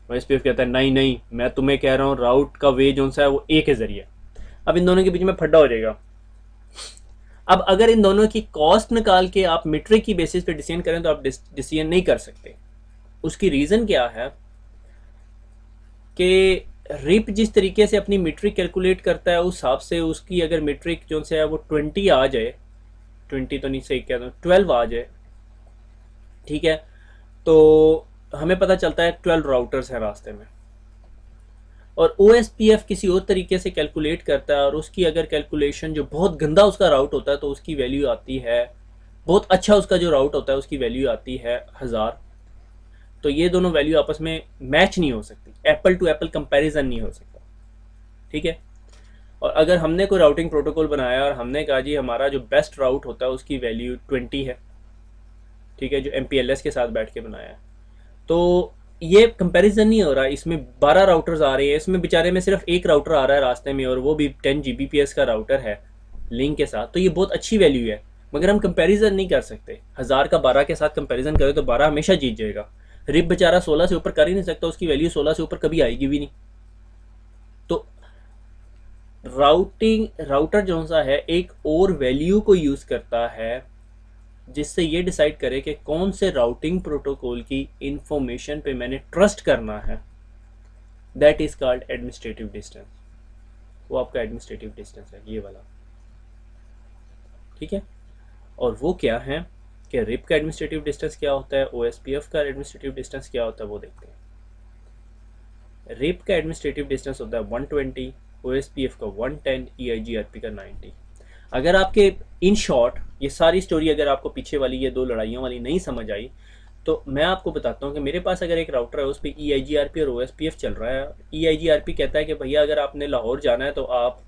OSPF कहता है नहीं नहीं मैं तुम्हें कह रहा हूँ राउट का वे जो सा है वो A के जरिए। अब इन दोनों के बीच में फड्डा हो जाएगा। अब अगर इन दोनों की कॉस्ट निकाल के आप मीट्रिक की बेसिस पे डिसीजन करें तो आप डिसीजन नहीं कर सकते। उसकी रीज़न क्या है कि रिप जिस तरीके से अपनी मीट्रिक कैलकुलेट करता है उस हिसाब से उसकी अगर मीट्रिक जो से है वो 20 आ जाए, 20 तो नहीं सही कहता हूँ 12 आ जाए, ठीक है, तो हमें पता चलता है 12 राउटर्स हैं रास्ते में, और OSPF किसी और तरीके से कैलकुलेट करता है, और उसकी अगर कैलकुलेशन जो बहुत गंदा उसका राउट होता है तो उसकी वैल्यू आती है, बहुत अच्छा उसका जो राउट होता है उसकी वैल्यू आती है 1000। तो ये दोनों वैल्यू आपस में मैच नहीं हो सकती, एप्पल टू एप्पल कंपैरिजन नहीं हो सकता, ठीक है। और अगर हमने कोई राउटिंग प्रोटोकॉल बनाया और हमने कहा जी हमारा जो बेस्ट राउट होता है उसकी वैल्यू 20 है, ठीक है, जो MPLS के साथ बैठ के बनाया है, तो ये कंपैरिजन नहीं हो रहा, इसमें 12 राउटर्स आ रहे हैं, इसमें बेचारे में सिर्फ एक राउटर आ रहा है रास्ते में, और वो भी 10 Gbps का राउटर है लिंक के साथ, तो ये बहुत अच्छी वैल्यू है, मगर हम कंपैरिजन नहीं कर सकते। 1000 का 12 के साथ कंपैरिजन करें तो 12 हमेशा जीत जाएगा। रिप बेचारा 16 से ऊपर कर ही नहीं सकता, उसकी वैल्यू 16 से ऊपर कभी आएगी भी नहीं। तो राउटर जो सा है एक और वैल्यू को यूज करता है जिससे ये डिसाइड करे कि कौन से राउटिंग प्रोटोकॉल की इंफॉर्मेशन पे मैंने ट्रस्ट करना है। That is called administrative distance. वो आपका एडमिनिस्ट्रेटिव डिस्टेंस है ये वाला, ठीक है। और वो क्या है कि रिप का एडमिनिस्ट्रेटिव डिस्टेंस क्या होता है, OSPF का एडमिनिस्ट्रेटिव डिस्टेंस क्या होता है, वो देखते हैं। रिप का एडमिनिस्ट्रेटिव डिस्टेंस होता है 120, OSPF का 110, EIGRP का 90। अगर आपके इन शॉर्ट ये सारी स्टोरी अगर आपको पीछे वाली ये दो लड़ाइयों वाली नहीं समझ आई, तो मैं आपको बताता हूँ कि मेरे पास अगर एक राउटर है उस पर EIGRP और OSPF चल रहा है। EIGRP कहता है कि भैया अगर आपने लाहौर जाना है तो आप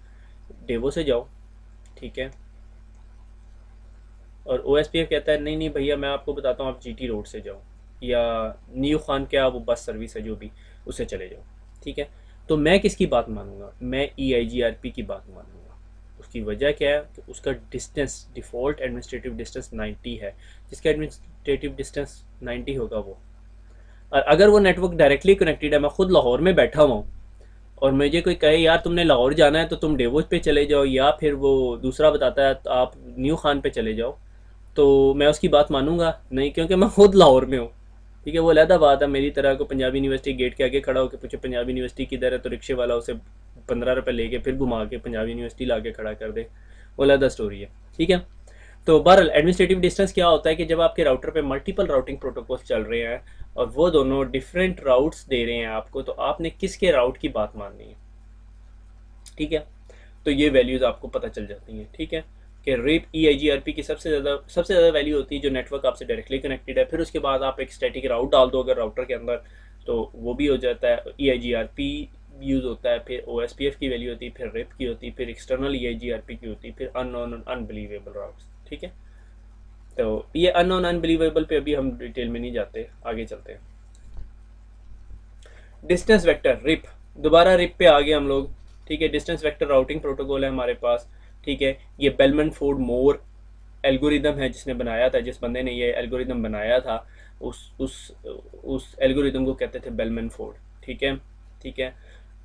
डेवो से जाओ, ठीक है, और OSPF कहता है नहीं नहीं भैया मैं आपको बताता हूँ आप GT रोड से जाओ, या न्यू खान क्या वो बस सर्विस है जो भी, उससे चले जाओ, ठीक है। तो मैं किसकी बात मानूंगा, मैं EIGRP की बात मानूंगा। उसकी वजह क्या है कि उसका डिस्टेंस डिफ़ॉल्ट एडमिनिस्ट्रेटिव डिस्टेंस 90 है, जिसका एडमिनिस्ट्रेटिव डिस्टेंस 90 होगा वो। और अगर वो नेटवर्क डायरेक्टली कनेक्टेड है, मैं खुद लाहौर में बैठा हुआ हूँ और मुझे कोई कहे यार तुमने लाहौर जाना है तो तुम डेवोज पे चले जाओ, या फिर वो दूसरा बताता है तो आप न्यू खान पे चले जाओ, तो मैं उसकी बात मानूंगा नहीं, क्योंकि मैं खुद लाहौर में हूँ, ठीक है। वो अलहदा बात है, मेरी तरह को पंजाबी यूनिवर्सिटी गेट के आगे खड़ा होकर पूछे पंजाबी यूनिवर्सिटी किधर है, तो रिक्शे वाला उसे 15 रुपये लेके फिर घुमा के पंजाबी यूनिवर्सिटी ला के खड़ा कर दे, वो अलहदा स्टोरी है, ठीक है। तो बहरहाल एडमिनिस्ट्रेटिव डिस्टेंस क्या होता है कि जब आपके राउटर पे मल्टीपल राउटिंग प्रोटोकॉल चल रहे हैं और वो दोनों डिफरेंट राउट्स दे रहे हैं आपको, तो आपने किसके राउट की बात माननी है, ठीक है। तो ये वैल्यूज़ आपको पता चल जाती हैं, ठीक है, कि रेप EIGRP की सबसे ज़्यादा वैल्यू होती है जो नेटवर्क आपसे डायरेक्टली कनेक्टेड है। फिर उसके बाद आप एक स्टैटिक राउट डाल दो अगर राउटर के अंदर, तो वो भी हो जाता है, EIGRP यूज़ होता है। फिर OSPF की वैल्यू होती है, फिर रेप की होती है, फिर एक्सटर्नल EIGRP की होती है, फिर अननोन अनबिलीवेबल राउट्स, ठीक है। तो ये अननोन अनबिलीवेबल पे अभी हम डिटेल में नहीं जाते, आगे चलते हैं। डिस्टेंस वेक्टर रिप, दोबारा रिप पे आ गए हम लोग, ठीक है। डिस्टेंस वेक्टर राउटिंग प्रोटोकॉल है हमारे पास, ठीक है। ये बेलमन फोर्ड मोर एल्गोरिदम है जिसने बनाया था, जिस बंदे ने ये एल्गोरिदम बनाया था उस एल्गोरिदम को कहते थे बेलमन फोर्ड, ठीक है, ठीक है।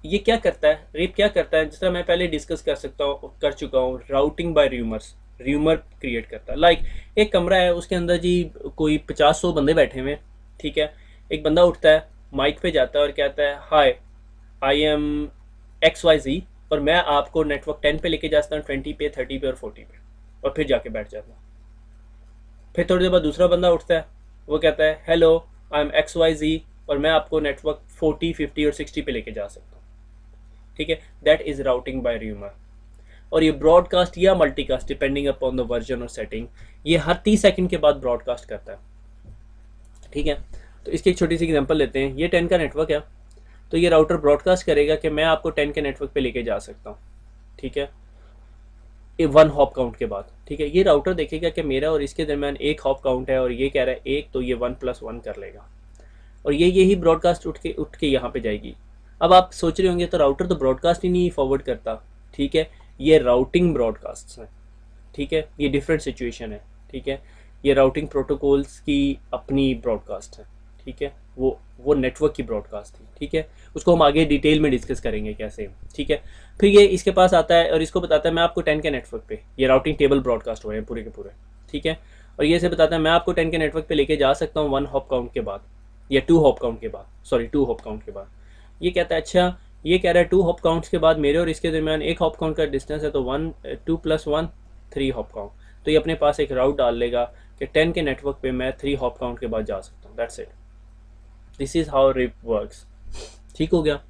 ये क्या करता है, रिप क्या करता है, जिस तरह मैं पहले डिस्कस कर चुका हूँ, routing by rumours, rumour create करता है। लाइक एक कमरा है उसके अंदर जी कोई 50-100 बंदे बैठे हुए, ठीक है। एक बंदा उठता है, माइक पे जाता है और कहता है हाय आई एम XYZ, और मैं आपको नेटवर्क 10 पे लेके जाता हूँ, 20 पे, 30 पे और 40 पे, और फिर जाके बैठ जाता हूँ। फिर थोड़ी देर बाद दूसरा बंदा उठता है, वो कहता है हेलो आई एम XYZ, और मैं आपको नेटवर्क 40, 50 और 60 पे लेके जा सकता हूँ, ठीक है। That is routing by rumour. और ये ब्रॉडकास्ट या multicast depending upon the version और सेटिंग, ये हर 30 सेकंड के बाद ब्रॉडकास्ट करता है, ठीक है। तो इसकी एक छोटी सी एग्जांपल लेते हैं। ये 10 का नेटवर्क है, तो ये राउटर ब्रॉडकास्ट करेगा कि मैं आपको 10 के नेटवर्क पे लेके जा सकता हूँ, ठीक है, 1 हॉप काउंट के बाद, ठीक है। ये राउटर देखेगा कि मेरा और इसके दरमियान 1 हॉप काउंट है और ये कह रहा है 1, तो ये 1+1 कर लेगा, और यही ब्रॉडकास्ट उठ के यहाँ पे जाएगी। अब आप सोच रहे होंगे तो राउटर तो ब्रॉडकास्ट ही नहीं फॉरवर्ड करता, ठीक है, ये राउटिंग ब्रॉडकास्ट है, ठीक है, ये डिफरेंट सिचुएशन है, ठीक है। ये राउटिंग प्रोटोकॉल्स की अपनी ब्रॉडकास्ट है, ठीक है, वो नेटवर्क की ब्रॉडकास्ट थी, ठीक है। उसको हम आगे डिटेल में डिस्कस करेंगे कैसे, ठीक है। फिर ये इसके पास आता है और इसको बताता है मैं आपको 10 के नेटवर्क पे, ये राउटिंग टेबल ब्रॉडकास्ट हो रहे हैं पूरे के पूरे, ठीक है। और ये से बताता है मैं आपको 10 के नेटवर्क पे लेके जा सकता हूँ 1 हॉप काउंट के बाद, या 2 हॉप काउंट के बाद, सॉरी 2 हॉप काउंट के बाद। ये कहता है अच्छा, ये कह रहा है 2 हॉप काउंट्स के बाद मेरे और इसके दरमियान 1 हॉप काउंट का डिस्टेंस है, तो 2+1 3 हॉप काउंट, तो ये अपने पास एक राउट डाल लेगा कि 10 के नेटवर्क पे मैं 3 हॉप काउंट के बाद जा सकता हूँ, that's it. This is how RIP works. ठीक हो गया।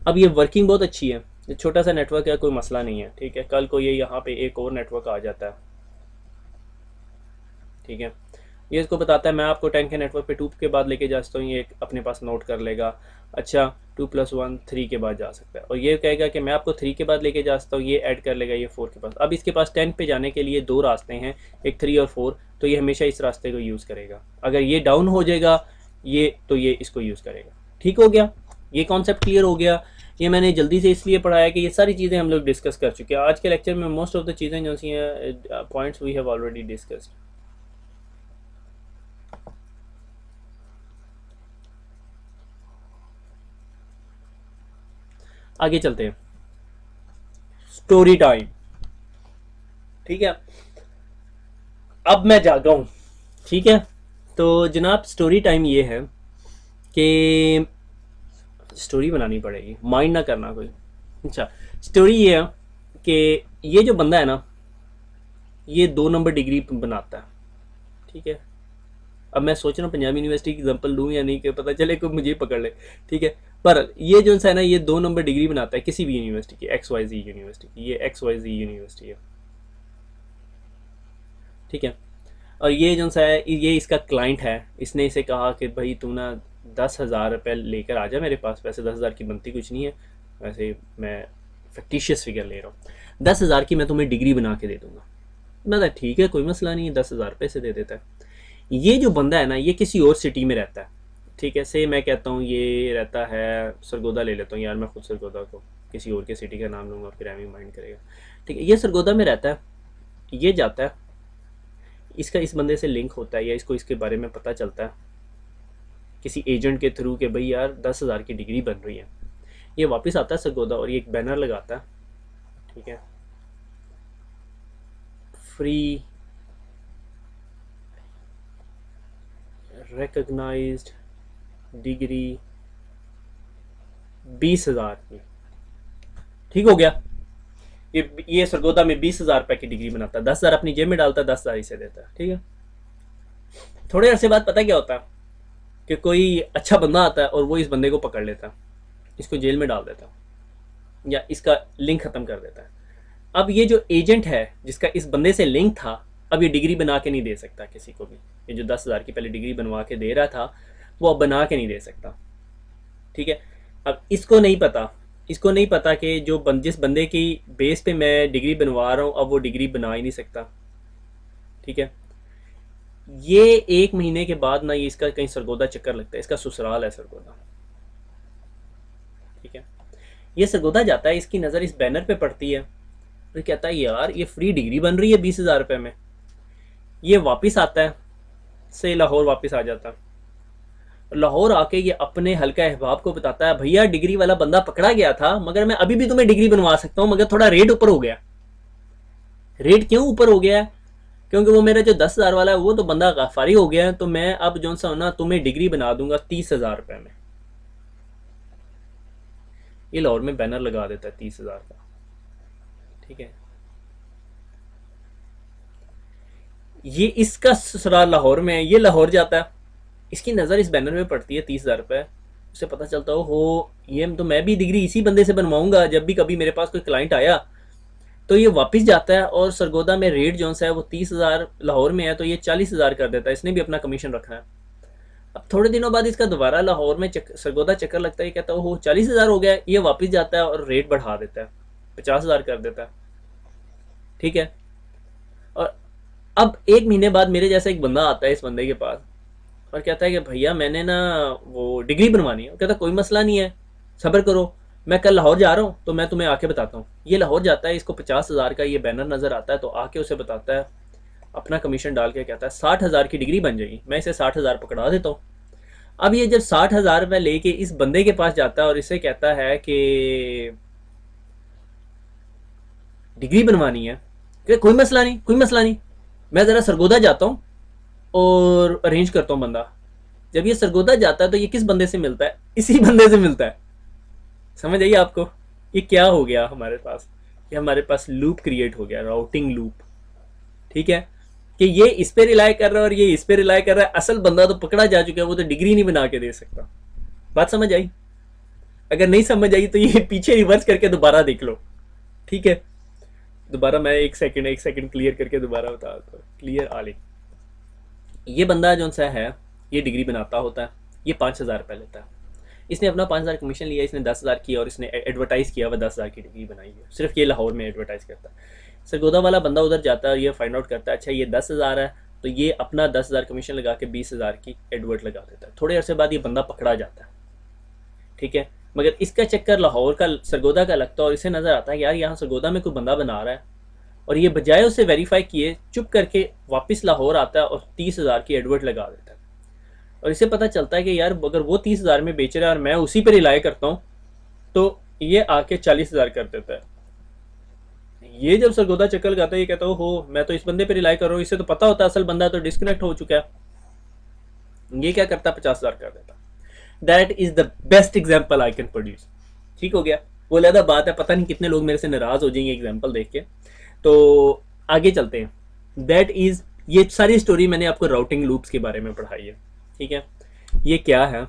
अब ये वर्किंग बहुत अच्छी है, ये छोटा सा नेटवर्क है, कोई मसला नहीं है। ठीक है, कल को ये यहाँ पे एक और नेटवर्क आ जाता है, ठीक है, ये इसको बताता है मैं आपको 10 के नेटवर्क पे 2 के बाद लेके जा सकता हूँ, ये अपने पास नोट कर लेगा। अच्छा 2 + 1 3 के बाद जा सकता है, और ये कहेगा कि मैं आपको 3 के बाद लेके जा सकता हूँ, ये ऐड कर लेगा ये 4 के पास। अब इसके पास 10 पे जाने के लिए दो रास्ते हैं, एक 3 और 4, तो ये हमेशा इस रास्ते को यूज़ करेगा। अगर ये डाउन हो जाएगा ये, तो ये इसको यूज़ करेगा। ठीक हो गया, ये कॉन्सेप्ट क्लियर हो गया। ये मैंने जल्दी से इसलिए पढ़ाया कि ये सारी चीज़ें हम लोग डिस्कस कर चुके हैं आज के लेक्चर में। मोस्ट ऑफ द चीज़ें जो सी हैं points we have already discussed. आगे चलते हैं, स्टोरी टाइम। ठीक है, अब मैं जागा हूं। ठीक है, तो जनाब स्टोरी टाइम ये है कि स्टोरी बनानी पड़ेगी, माइंड ना करना कोई। अच्छा, स्टोरी ये है कि ये जो बंदा है ना, ये 2 नंबर डिग्री बनाता है। ठीक है, अब मैं सोच रहा हूँ पंजाब यूनिवर्सिटी की एग्जांपल दूं या नहीं, कि पता चले कोई मुझे पकड़ ले। ठीक है, पर ये जो है ना, ये 2 नंबर डिग्री बनाता है किसी भी यूनिवर्सिटी की, XYZ यूनिवर्सिटी की, ये XYZ यूनिवर्सिटी है। ठीक है, और ये जो है ये इसका क्लाइंट है, इसने इसे कहा कि भाई तू ना 10,000 रुपये लेकर आ जा मेरे पास। वैसे 10,000 की बनती कुछ नहीं है, वैसे मैं फिक्टिशियस फिगर ले रहा हूँ। 10,000 की मैं तुम्हें डिग्री बना के दे दूंगा। मैं ठीक है, कोई मसला नहीं है, 10,000 रुपये से दे देता है। ये जो बंदा है ना, ये किसी और सिटी में रहता है। ठीक है, से मैं कहता हूँ ये रहता है सरगोदा, ले लेता हूँ यार मैं खुद सरगोदा को, किसी और के सिटी का नाम लूँगा फिर एमी माइंड करेगा। ठीक है, ये सरगोदा में रहता है, ये जाता है, इसका इस बंदे से लिंक होता है या इसको इसके बारे में पता चलता है किसी एजेंट के थ्रू कि भाई यार 10,000 की डिग्री बन रही है। ये वापस आता है सरगोदा और ये एक बैनर लगाता है। ठीक है, फ्री रिकॉग्नाइज्ड डिग्री 20,000 की। ठीक हो गया, ये सरगोदा में 20,000 रुपए की डिग्री बनाता है, 10,000 अपनी जेब में डालता है, 10,000 इसे देता है। ठीक है, थोड़े अरसे बाद पता क्या होता है कि कोई अच्छा बंदा आता है और वो इस बंदे को पकड़ लेता है, इसको जेल में डाल देता है या इसका लिंक खत्म कर देता है। अब ये जो एजेंट है जिसका इस बंदे से लिंक था, अब ये डिग्री बना के नहीं दे सकता किसी को भी। ये जो 10,000 की पहले डिग्री बनवा के दे रहा था, वो अब बना के नहीं दे सकता। ठीक है, अब इसको नहीं पता कि जो जिस बंदे की बेस पे मैं डिग्री बनवा रहा हूँ, अब वो डिग्री बना ही नहीं सकता। ठीक है, ये 1 महीने के बाद ना ये इसका कहीं सरगोदा चक्कर लगता है, इसका ससुराल है सरगोदा। ठीक है, ये सरगोदा जाता है, इसकी नज़र इस बैनर पे पड़ती है, फिर कहता है यार ये फ्री डिग्री बन रही है 20,000 रुपये में। ये वापस आता है, से लाहौर वापस आ जाता है। लाहौर आके ये अपने हल्का अहबाब को बताता है, भैया डिग्री वाला बंदा पकड़ा गया था, मगर मैं अभी भी तुम्हें डिग्री बनवा सकता हूँ, मगर थोड़ा रेट ऊपर हो गया। रेट क्यों ऊपर हो गया है? क्योंकि वो मेरा जो 10,000 वाला है वो तो बंदा गफारी हो गया है, तो मैं अब जो सा ना तुम्हें डिग्री बना दूंगा 30,000 रुपये में। ये लाहौर में बैनर लगा देता है 30,000 का। ठीक है, ये इसका ससुराल लाहौर में है, ये लाहौर जाता है, इसकी नज़र इस बैनर में पड़ती है 30,000 रुपये। उसे पता चलता हो ये तो मैं भी डिग्री इसी बंदे से बनवाऊंगा, जब भी कभी मेरे पास कोई क्लाइंट आया। तो ये वापस जाता है और सरगोदा में रेट जो है वो 30,000 लाहौर में है, तो ये 40,000 कर देता है, इसने भी अपना कमीशन रखा है। अब थोड़े दिनों बाद इसका दोबारा लाहौर में सरगोदा चक्कर लगता है, कहता है हो 40,000 हो गया। ये वापस जाता है और रेट बढ़ा देता है, 50,000 कर देता है। ठीक है, और अब 1 महीने बाद मेरे जैसा एक बंदा आता है इस बंदे के पास और कहता है कि भैया मैंने ना वो डिग्री बनवानी है। कहता कोई मसला नहीं है, सब्र करो, मैं कल लाहौर जा रहा हूँ तो मैं तुम्हें आके बताता हूँ। ये लाहौर जाता है, इसको 50,000 का ये बैनर नज़र आता है, तो आके उसे बताता है, अपना कमीशन डाल के कहता है 60,000 की डिग्री बन जाएगी, मैं इसे 60,000 पकड़ा देता हूँ। अब ये जब 60,000 रुपये लेके इस बंदे के पास जाता है और इसे कहता है कि डिग्री बनवानी है, कि कोई मसला नहीं, कोई मसला नहीं, मैं ज़रा सरगोदा जाता हूँ और अरेंज करता हूँ बंदा। जब ये सरगोदा जाता है तो ये किस बंदे से मिलता है? इसी बंदे से मिलता है। समझ आइए आपको ये क्या हो गया हमारे पास? ये हमारे पास लूप क्रिएट हो गया, राउटिंग लूप। ठीक है, कि ये इस पे रिलाई कर रहा है और ये इस पे रिलाई कर रहा है, असल बंदा तो पकड़ा जा चुका है, वो तो डिग्री नहीं बना के दे सकता। बात समझ आई? अगर नहीं समझ आई तो ये पीछे रिवर्स करके दोबारा देख लो, ठीक है? दोबारा मैं एक सेकंड क्लियर करके दोबारा बता दो। क्लियर आली, ये बंदा जो सा है ये डिग्री बनाता होता है, ये 5,000 रुपये लेता है, इसने अपना 5,000 कमीशन लिया, इसने 10,000 किया और इसने एडवर्टाइज किया वह 10,000 की डिग्री बनाई है, सिर्फ ये लाहौर में एडवर्टाइज करता है। सरगोदा वाला बंदा उधर जाता है और ये फाइंड आउट करता है अच्छा ये 10,000 है, तो ये अपना 10,000 कमीशन लगा के 20,000 की एडवर्ट लगा देता है। थोड़े अरसे बाद ये बंदा पकड़ा जाता है, ठीक है? मगर इसका चक्कर लाहौर का सरगोदा का लगता है और इसे नज़र आता है यार यहाँ सरगोदा में कोई बंदा बना रहा है, और ये बजाय उसे वेरीफाई किए चुप करके वापस लाहौर आता है और 30,000 की एडवर्ट लगा देता है। और इसे पता चलता है कि यार अगर वो 30,000 में बेच रहा है और मैं उसी पर रिलाई करता हूँ तो ये आके 40,000 कर देता है। ये जब सरगोदा चक्कर लगाता है ये कहता हो मैं तो इस बंदे पे रिलाई कर रहा हूँ, इसे तो पता होता है असल बंदा तो डिस्कनेक्ट हो चुका है। ये क्या करता है 50,000 कर देता। That is the best example I can produce. ठीक हो गया? वो लहदा बात है, पता नहीं कितने लोग मेरे से नाराज हो जाएंगे एग्जाम्पल देख के, तो आगे चलते हैं। दैट इज, ये सारी स्टोरी मैंने आपको राउटिंग लूप्स के बारे में पढ़ाई है, ठीक है? ये क्या है,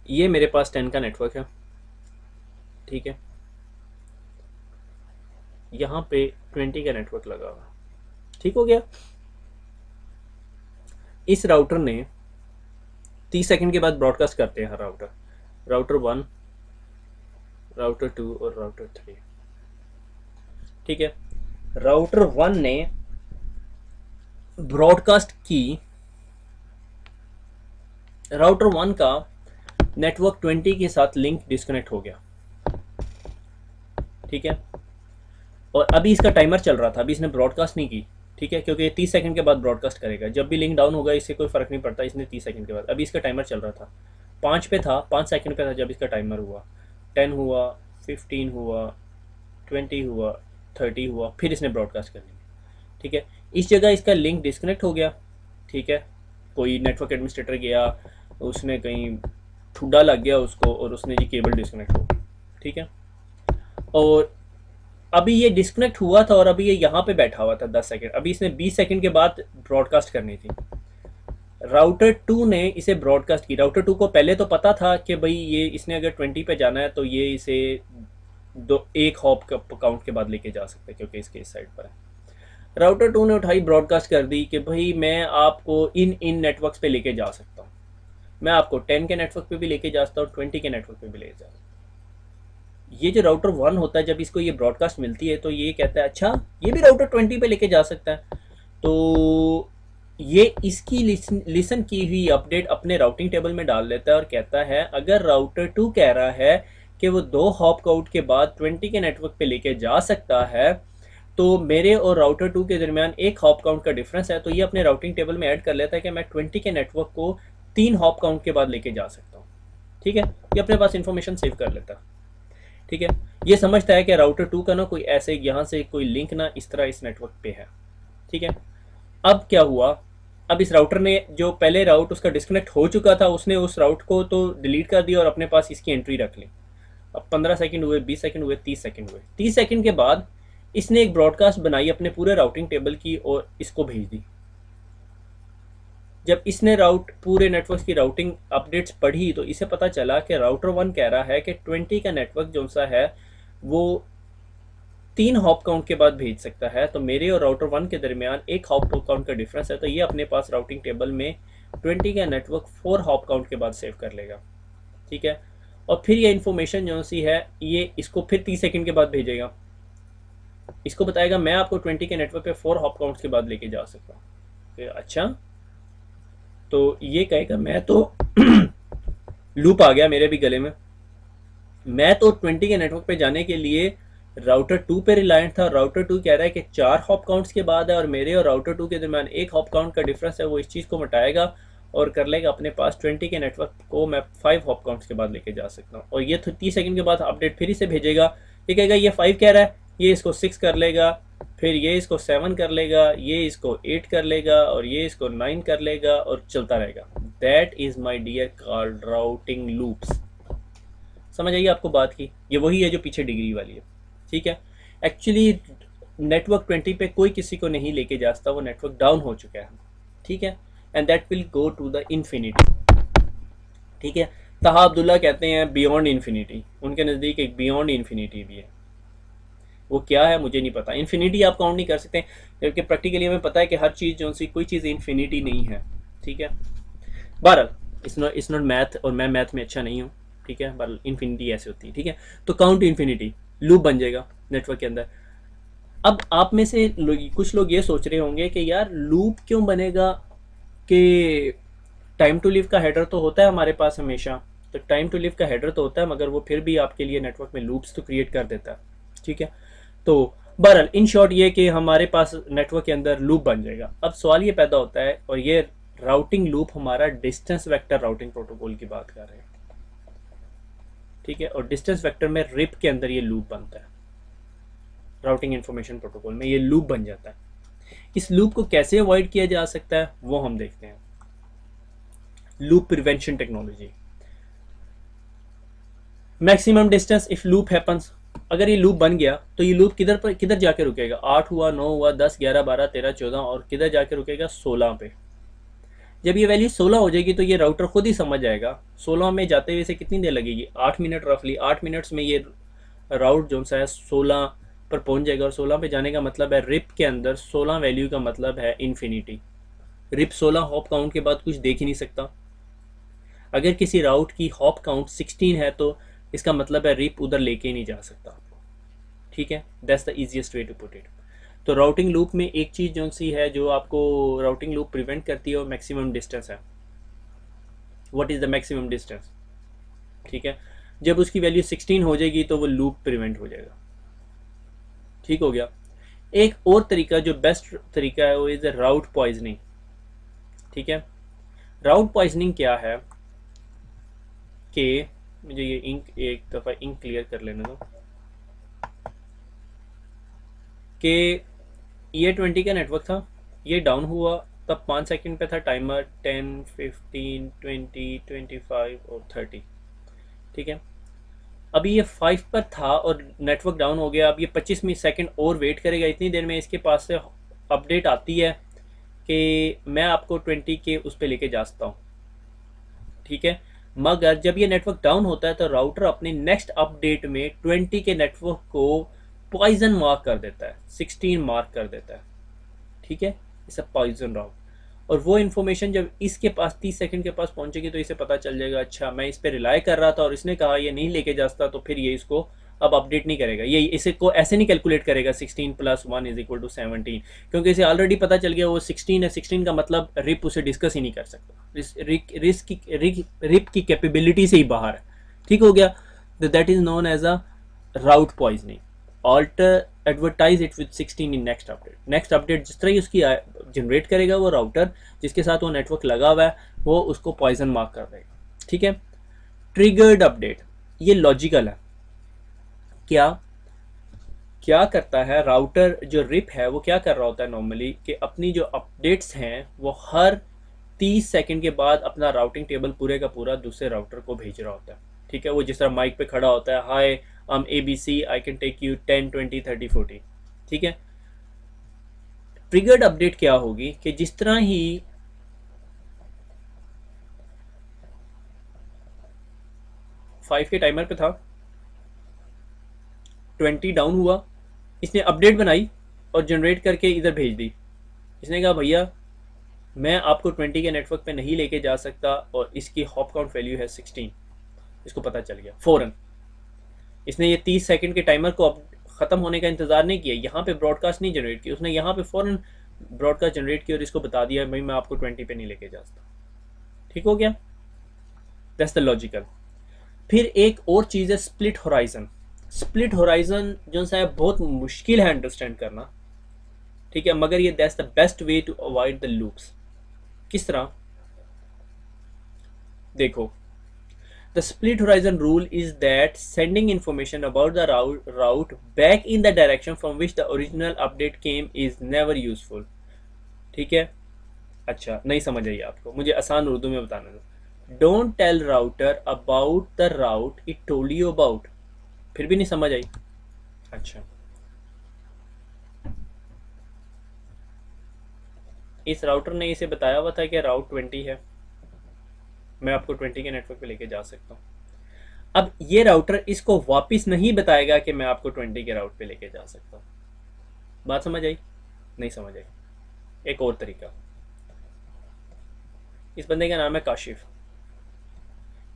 ये मेरे पास 10 का नेटवर्क है, ठीक है? यहाँ पे 20 का नेटवर्क लगा हुआ, ठीक हो गया? इस राउटर ने 30 सेकंड के बाद ब्रॉडकास्ट करते हैं हर राउटर, राउटर 1, राउटर 2 और राउटर 3, ठीक है? राउटर 1 ने ब्रॉडकास्ट की, राउटर 1 का नेटवर्क 20 के साथ लिंक डिस्कनेक्ट हो गया, ठीक है? और अभी इसका टाइमर चल रहा था, अभी इसने ब्रॉडकास्ट नहीं की, ठीक है? क्योंकि 30 सेकंड के बाद ब्रॉडकास्ट करेगा, जब भी लिंक डाउन होगा इससे कोई फर्क नहीं पड़ता, इसने 30 सेकंड के बाद, अभी इसका टाइमर चल रहा था, 5 पे था, 5 सेकंड पे था जब इसका टाइमर हुआ, 10 हुआ, 15 हुआ, 20 हुआ, 30 हुआ, फिर इसने ब्रॉडकास्ट कर लिया, ठीक है? इस जगह इसका लिंक डिस्कनेक्ट हो गया, ठीक है? कोई नेटवर्क एडमिनिस्ट्रेटर गया, उसने कहीं ठुड्डा लग गया उसको और उसने ये केबल डिस्कनेक्ट हो गया, ठीक है? और अभी ये डिस्कनेक्ट हुआ था और अभी ये यहाँ पे बैठा हुआ था 10 सेकंड, अभी इसने 20 सेकंड के बाद ब्रॉडकास्ट करनी थी। राउटर 2 ने इसे ब्रॉडकास्ट की, राउटर 2 को पहले तो पता था कि भाई ये इसने अगर 20 पे जाना है तो ये इसे एक हॉप काउंट के बाद लेके जा सकता है क्योंकि इसके इस साइड पर है। राउटर 2 ने उठाई ब्रॉडकास्ट कर दी कि भाई मैं आपको इन नेटवर्क्स पे लेके जा सकता हूँ, मैं आपको 10 के नेटवर्क पे भी लेके जा सकता हूँ, 20 के नेटवर्क पे भी लेके जा सकता हूँ। ये जो राउटर 1 होता है जब इसको ये ब्रॉडकास्ट मिलती है तो ये कहता है अच्छा ये भी राउटर 20 पे लेके जा सकता है, तो ये इसकी लिसन की हुई अपडेट अपने राउटिंग टेबल में डाल लेता है और कहता है अगर राउटर 2 कह रहा है कि वो 2 हॉप काउंट के बाद 20 के नेटवर्क पे लेके जा सकता है, तो मेरे और राउटर 2 के दरमियान एक हॉप काउंट का डिफरेंस है, तो ये अपने राउटिंग टेबल में ऐड कर लेता है कि मैं 20 के नेटवर्क को 3 हॉप काउंट के बाद लेके जा सकता हूँ, ठीक है? ये अपने पास इंफॉर्मेशन सेव कर लेता है, ठीक है? ये समझता है कि राउटर 2 का ना कोई ऐसे यहाँ से कोई लिंक ना इस तरह इस नेटवर्क पे है, ठीक है? अब क्या हुआ, अब इस राउटर ने जो पहले राउट उसका डिस्कनेक्ट हो चुका था उसने उस राउट को तो डिलीट कर दिया और अपने पास इसकी एंट्री रख ली। अब 15 सेकंड हुए, 20 सेकंड हुए, 30 सेकंड हुए, 30 सेकंड के बाद इसने एक ब्रॉडकास्ट बनाई अपने पूरे राउटिंग टेबल की और इसको भेज दी। जब इसने पूरे नेटवर्क की राउटिंग अपडेट्स पढ़ी तो इसे पता चला कि राउटर 1 कह रहा है कि 20 का नेटवर्क जो सा है वो 3 हॉप काउंट के बाद भेज सकता है, तो मेरे और राउटर 1 के दरमियान एक हॉप काउंट का डिफरेंस है, तो ये अपने पास राउटिंग टेबल में 20 का नेटवर्क 4 हॉप काउंट के बाद सेव कर लेगा, ठीक है? और फिर ये इन्फॉर्मेशन जो सी है ये इसको फिर 30 सेकंड के बाद भेजेगा, इसको बताएगा मैं आपको 20 के नेटवर्क पे 4 हॉप काउंट्स के बाद लेके जा सकता हूँ। अच्छा, तो ये कहेगा मैं तो लूप आ गया मेरे भी गले में, मैं तो 20 के नेटवर्क पे जाने के लिए राउटर 2 पे रिलायंट था, राउटर 2 कह रहा है कि 4 हॉप काउंट्स के बाद है और मेरे और राउटर 2 के दरमियान एक हॉप काउंट का डिफरेंस है, वो इस चीज़ को मिटाएगा और कर लेगा अपने पास 20 के नेटवर्क को मैं 5 हॉप काउंट्स के बाद लेके जा सकता हूँ। और ये 30 सेकंड के बाद अपडेट फिर इसे भेजेगा, ये कहेगा ये 5 कह रहा है, ये इसको 6 कर लेगा, फिर ये इसको 7 कर लेगा, ये इसको 8 कर लेगा और ये इसको 9 कर लेगा और चलता रहेगा। That is my dear called routing loops. समझ आइए आपको बात की? ये वही है जो पीछे डिग्री वाली है, ठीक है? एक्चुअली नेटवर्क 20 पे कोई किसी को नहीं लेके जा सकता, वो नेटवर्क डाउन हो चुका है, ठीक है, and that will go to the infinity, ठीक है। तहा अब्दुल्ला कहते हैं बियॉन्ड इन्फिनिटी, उनके नज़दीक एक बियॉन्ड इन्फिनिटी भी है, वो क्या है मुझे नहीं पता। इन्फिनिटी आप काउंट नहीं कर सकते, जबकि प्रैक्टिकली हमें पता है कि हर चीज़ जो सी कोई चीज़ इन्फिनिटी नहीं है, ठीक है। बहरहाल इट्स नॉट मैथ, और मैं मैथ में अच्छा नहीं हूँ, ठीक है। बहरहाल इन्फिनिटी ऐसे होती है, ठीक है। तो काउंट इन्फिनिटी लूप बन जाएगा नेटवर्क के अंदर। अब आप में से कुछ लोग ये सोच रहे होंगे कि यार लूप क्यों बनेगा, कि टाइम टू लिव का हेडर तो होता है हमारे पास हमेशा, तो टाइम टू लिव का हेडर तो होता है, मगर वो फिर भी आपके लिए नेटवर्क में लूप्स तो क्रिएट कर देता है, ठीक है। तो बहरहाल इन शॉर्ट ये कि हमारे पास नेटवर्क के अंदर लूप बन जाएगा। अब सवाल ये पैदा होता है, और ये राउटिंग लूप हमारा डिस्टेंस वेक्टर राउटिंग प्रोटोकॉल की बात कर रहे हैं, ठीक है। और डिस्टेंस वेक्टर में रिप के अंदर ये लूप बनता है, राउटिंग इंफॉर्मेशन प्रोटोकॉल में ये लूप बन जाता है। इस लूप को कैसे अवॉइड किया जा सकता है वो हम देखते हैं। Loop prevention technology, maximum distance if loop happens, अगर ये लूप बन गया तो ये लूप किधर जाके रुकेगा, 8 हुआ, 9 हुआ, 10, 11, 12, 13, 14, और किधर जाके रुकेगा, 16 पे। जब ये वैल्यू 16 हो जाएगी तो ये राउटर खुद ही समझ जाएगा 16 में जाते हुए से कितनी देर लगेगी, 8 मिनट, रफली 8 मिनट्स में ये राउट जो सा है 16 पर पहुंच जाएगा। और 16 पे जाने का मतलब है रिप के अंदर 16 वैल्यू का मतलब है इन्फिनिटी। रिप 16 हॉप काउंट के बाद कुछ देख ही नहीं सकता। अगर किसी राउट की हॉप काउंट 16 है तो इसका मतलब है रिप उधर लेके ही नहीं जा सकता आपको, ठीक है। That's the easiest way to put it. तो राउटिंग लूप में एक चीज़ जो सी है जो आपको राउटिंग लूप प्रिवेंट करती है वो मैक्सिमम डिस्टेंस है। What is the maximum distance, ठीक है। जब उसकी वैल्यू 16 हो जाएगी तो वो लूप प्रिवेंट हो जाएगा, ठीक हो गया। एक और तरीका जो बेस्ट तरीका है वो इज़ राउट पॉइजनिंग, ठीक है। राउट पॉइजनिंग क्या है कि मुझे ये इंक एक दफ़ा इंक क्लियर कर लेने दो, कि ये 20 का नेटवर्क था, ये डाउन हुआ तब 5 सेकंड पे था टाइमर, 10, 15, 20, 25 और 30, ठीक है। अभी ये 5 पर था और नेटवर्क डाउन हो गया, अब ये 25 सेकंड और वेट करेगा। इतनी देर में इसके पास से अपडेट आती है कि मैं आपको 20 के उस पर लेके जा सकता हूँ, ठीक है। मगर जब ये नेटवर्क डाउन होता है तो राउटर अपने नेक्स्ट अपडेट में 20 के नेटवर्क को पॉइजन मार्क कर देता है, 16 मार्क कर देता है, ठीक है। इसे पॉइजन राउट, और वो इन्फॉर्मेशन जब इसके पास 30 सेकंड के पास पहुंचेगी तो इसे पता चल जाएगा अच्छा मैं इस पर रिलाई कर रहा था और इसने कहा ये नहीं लेके जा सकता, तो फिर ये इसको अब अपडेट नहीं करेगा, ये इसे को ऐसे नहीं कैलकुलेट करेगा 16 + 1 = 17, क्योंकि इसे ऑलरेडी पता चल गया वो 16 है। 16 का मतलब रिप उसे डिस्कस ही नहीं कर सकता, रिप की कैपेबिलिटी से ही बाहर है, ठीक हो गया। That is known as a route poisoning. Alter advertise it with 16 in next update. Next update जिस तरह ही उसकी जनरेट करेगा वो राउटर जिसके साथ वो नेटवर्क लगा हुआ है वो उसको पॉइजन मार्क कर देगा, ठीक है। ट्रिगर्ड अपडेट, ये लॉजिकल है। क्या करता है राउटर, जो रिप है वो क्या कर रहा होता है नॉर्मली कि अपनी जो अपडेट्स हैं वो हर 30 सेकंड के बाद अपना राउटिंग टेबल पूरे का पूरा दूसरे राउटर को भेज रहा होता है, ठीक है। वो जिस तरह माइक पे खड़ा होता है, hi I am ABC, I can take you 10, 20, 30, 40, ठीक है। ट्रिगर्ड अपडेट क्या होगी कि जिस तरह ही फाइव के टाइमर पे था, 20 डाउन हुआ, इसने अपडेट बनाई और जनरेट करके इधर भेज दी। इसने कहा भैया मैं आपको 20 के नेटवर्क पे नहीं लेके जा सकता और इसकी हॉप काउंट वैल्यू है 16। इसको पता चल गया फौरन, इसने ये 30 सेकंड के टाइमर को ख़त्म होने का इंतज़ार नहीं किया, यहाँ पे ब्रॉडकास्ट नहीं जनरेट की, उसने यहाँ पे फ़ौरन ब्रॉडकास्ट जनरेट की और इसको बता दिया भाई मैं आपको 20 पे नहीं लेके जा सकता, ठीक हो गया। That's the logical. फिर एक और चीज़ है स्प्लिट होराइजन। स्प्लिट होराइजन जो सा है बहुत मुश्किल है अंडरस्टैंड करना, ठीक है, मगर ये that's the best way to avoid the loops. किस तरह देखो, the split horizon rule is that sending information about the route back in the direction from which the original update came is never useful, ठीक है। अच्छा नहीं समझ आई आपको, मुझे आसान उर्दू में बताना दो। Don't tell router about the route it told you about, फिर भी नहीं समझ आई। अच्छा इस राउटर ने इसे बताया हुआ था कि राउट 20 है, मैं आपको 20 के नेटवर्क पे लेके जा सकता हूँ। अब ये राउटर इसको वापस नहीं बताएगा कि मैं आपको 20 के राउट पे लेके जा सकता हूँ। बात समझ आई? नहीं समझ आई? एक और तरीका, इस बंदे का नाम है काशिफ,